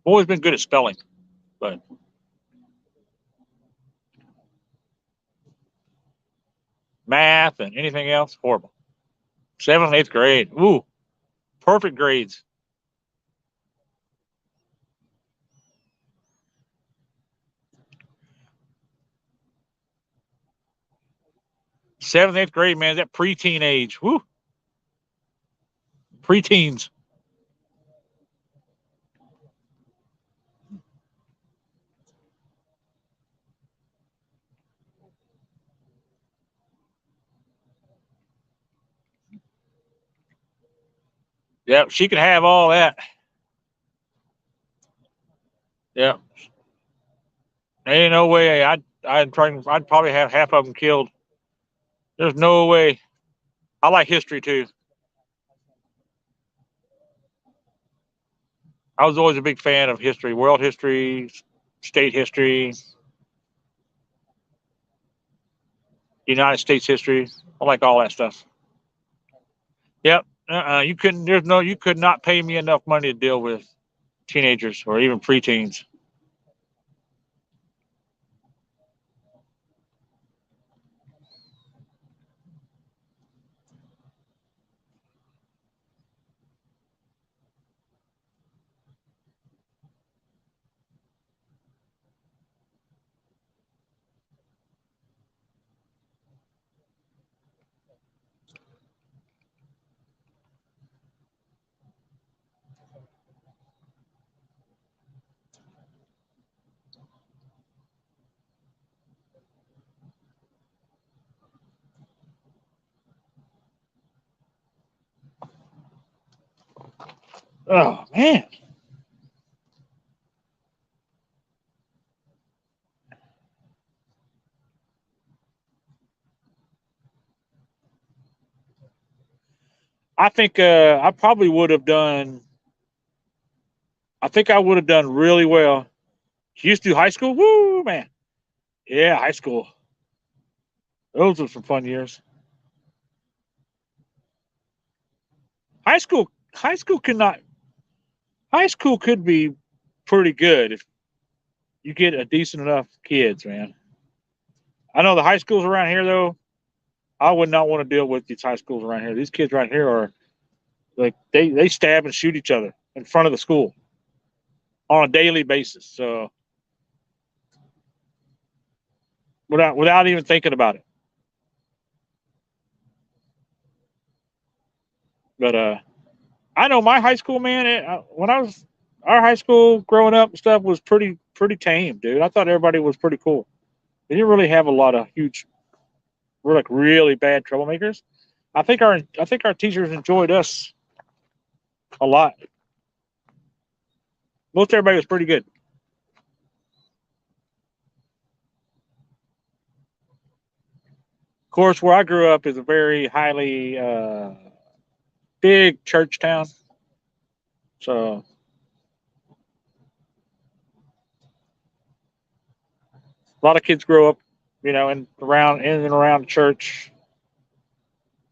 Always been good at spelling, but math and anything else, horrible. Seventh, eighth grade. Ooh, perfect grades. Seventh, eighth grade, man, that preteen age. Woo, preteens. Yep, she could have all that. Yep. Ain't no way. I'd try. I'd probably have half of them killed. There's no way. I like history too. I was always a big fan of history, world history, state history, United States history. I like all that stuff. Yep. You couldn't. There's no. You could not pay me enough money to deal with teenagers or even preteens. Oh man. I think I probably would have done. I think I would have done really well. She used to do high school. Woo, man. Yeah, high school. Those were some fun years. High school cannot. High school could be pretty good if you get a decent enough kids, man. I know the high schools around here though. I would not want to deal with these high schools around here. These kids right here are like they stab and shoot each other in front of the school on a daily basis. So without even thinking about it. But I know my high school, man. When I was our high school growing up and stuff was pretty tame, dude. I thought everybody was pretty cool. They didn't really have a lot of huge, we're like really bad troublemakers. I think our teachers enjoyed us a lot. Most everybody was pretty good. Of course, where I grew up is a very highly big church town, so a lot of kids grow up, in and around church.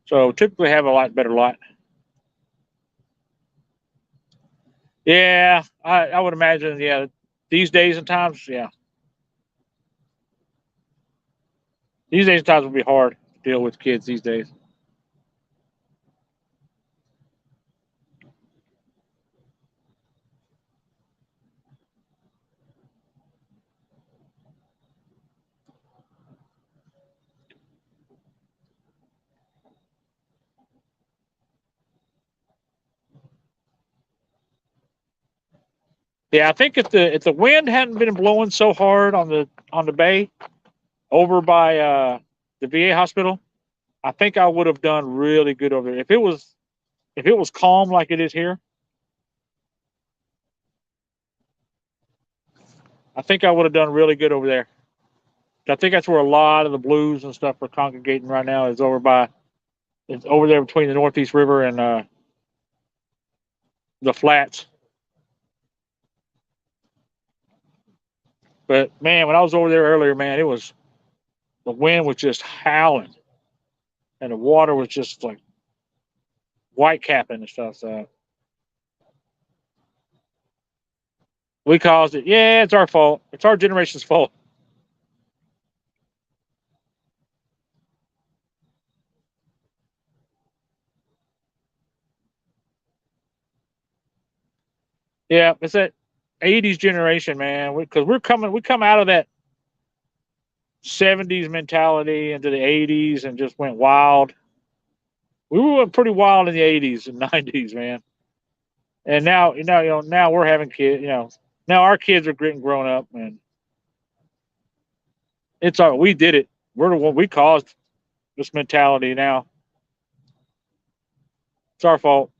So typically have a lot better lot. Yeah, I would imagine. Yeah, these days and times, yeah, these days and times would be hard to deal with kids these days. Yeah, I think if the wind hadn't been blowing so hard on the bay over by the VA hospital, I think I would have done really good over there. If it was calm like it is here, I think I would have done really good over there. I think that's where a lot of the blues and stuff are congregating right now. It's over there between the Northeast River and the flats. But man, when I was over there earlier, man, it was the wind was just howling, and the water was just like white capping and stuff. So we caused it. Yeah, it's our fault. It's our generation's fault. Yeah, it's that '80s generation, man. Because we come out of that '70s mentality into the '80s and just went wild. We went pretty wild in the '80s and '90s, man. And now, now we're having kids. Now our kids are getting grown up, and we did it. We're the one we caused this mentality. Now it's our fault.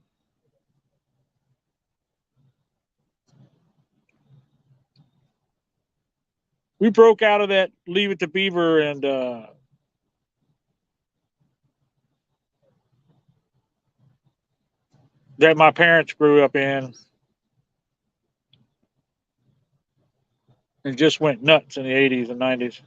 We broke out of that Leave It to Beaver and that my parents grew up in, and just went nuts in the '80s and '90s.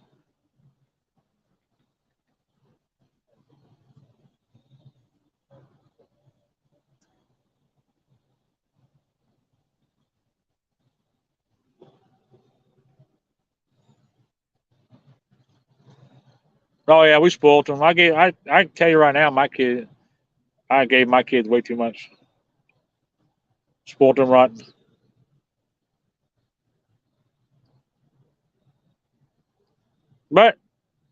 Oh yeah, we spoiled them. I can tell you right now, I gave my kids way too much. Spoiled them rotten. But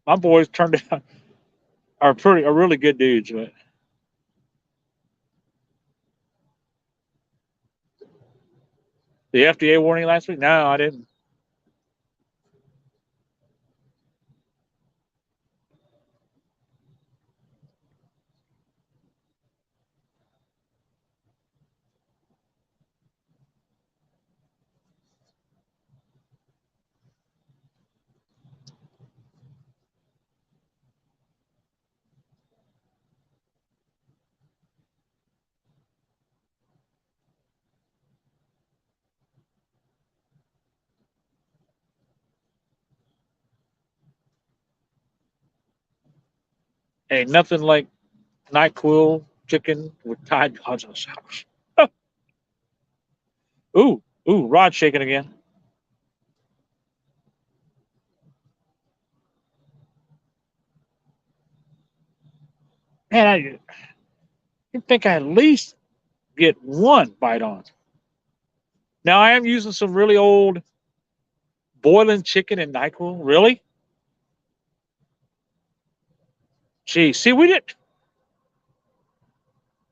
my boys turned out are really good dudes. But the FDA warning last week? No, I didn't. Ain't nothing like NyQuil chicken with Tide Pods on sauce. Ooh, ooh, Rod shaking again. Man, you think I at least get one bite on. Now I am using some really old boiling chicken and NyQuil. Really? Gee, see, we didn't.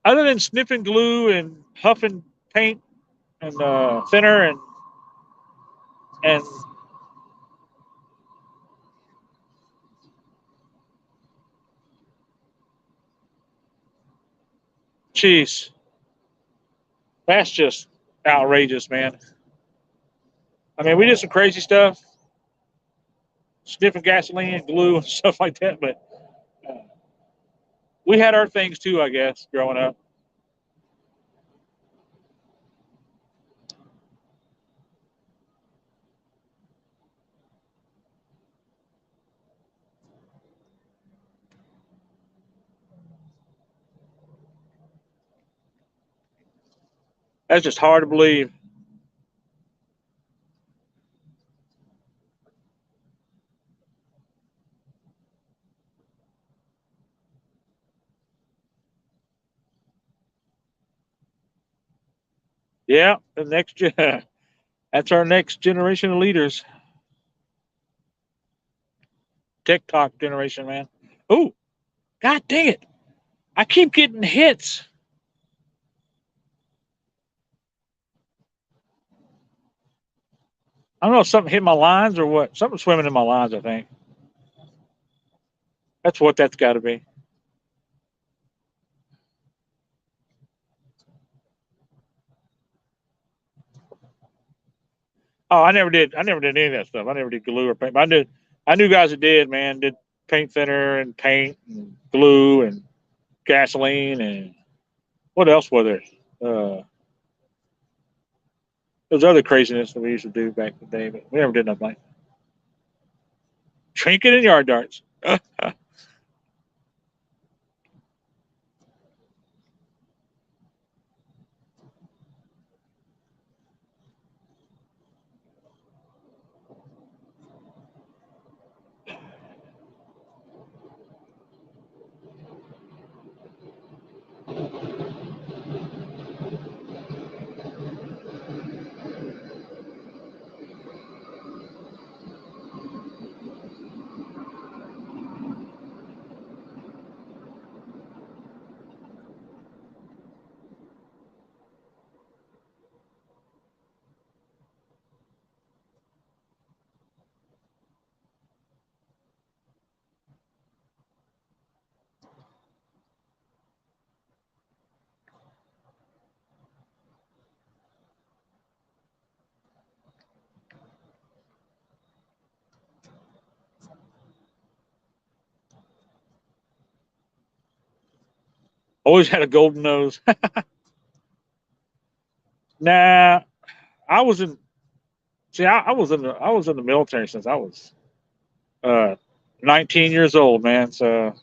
Other than sniffing glue and huffing paint and thinner and cheese, that's just outrageous, man. I mean, we did some crazy stuff, sniffing gasoline and glue and stuff like that, but uh, we had our things too, I guess, growing up. That's just hard to believe. Yeah, the next that's our next generation of leaders. TikTok generation, man. Oh, god dang it! I keep getting hits. I don't know if something hit my lines or what. Something swimming in my lines, I think. That's what that's got to be. Oh, I never did. I never did any of that stuff. I never did glue or paint. But I did. I knew guys that did. Man, did paint thinner and paint and glue and gasoline and what else was there? There's other craziness that we used to do back in the day, but we never did nothing like that. Trinket and yard darts. Always had a golden nose. Nah, I was in. See, I was in the military since I was uh, 19 years old, man. So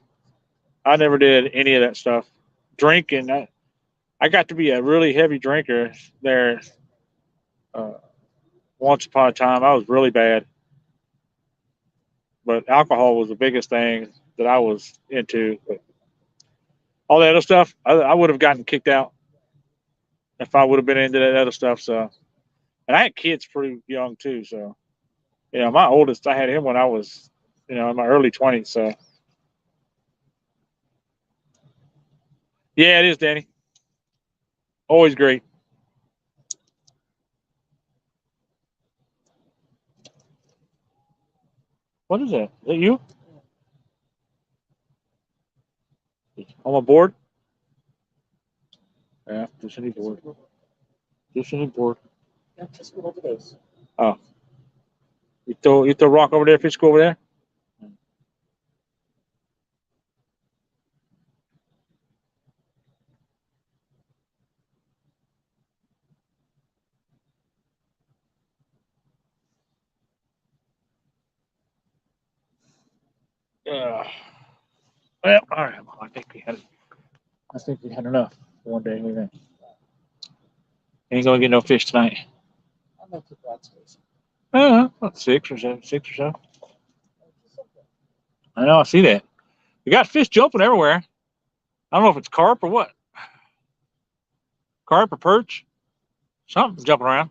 I never did any of that stuff. Drinking, I got to be a really heavy drinker there. Uh, Once upon a time, I was really bad, but alcohol was the biggest thing that I was into. But all that other stuff, I would have gotten kicked out if I would have been into that other stuff. So, and I had kids pretty young too. So, my oldest, I had him when I was, in my early 20s. So, yeah, it is, Danny. Always great. What is that? Is that you on my board? Yeah, just any board. Just any board. Oh, you throw rock over there, fish go over there. Uh, well, all right. Well, I think we had enough for one day. We ain't gonna get no fish tonight. About six or so. Six or so. I know. I see that. We got fish jumping everywhere. I don't know if it's carp or what. Carp or perch. Something jumping around.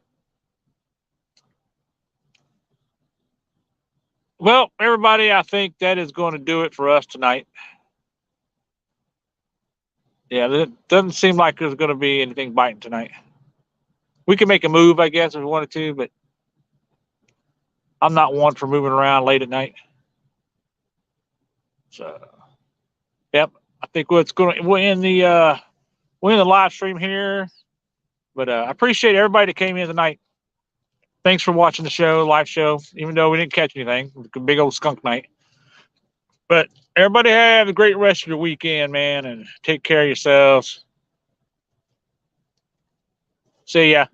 Well, everybody, I think that is going to do it for us tonight. Yeah, it doesn't seem like there's going to be anything biting tonight. We can make a move, I guess, if we wanted to, but I'm not one for moving around late at night. So, yep, I think we'll end the live stream here. But I appreciate everybody that came in tonight. Thanks for watching the show, live show, even though we didn't catch anything. It was a big old skunk night. But everybody have a great rest of your weekend, man, and take care of yourselves. See ya.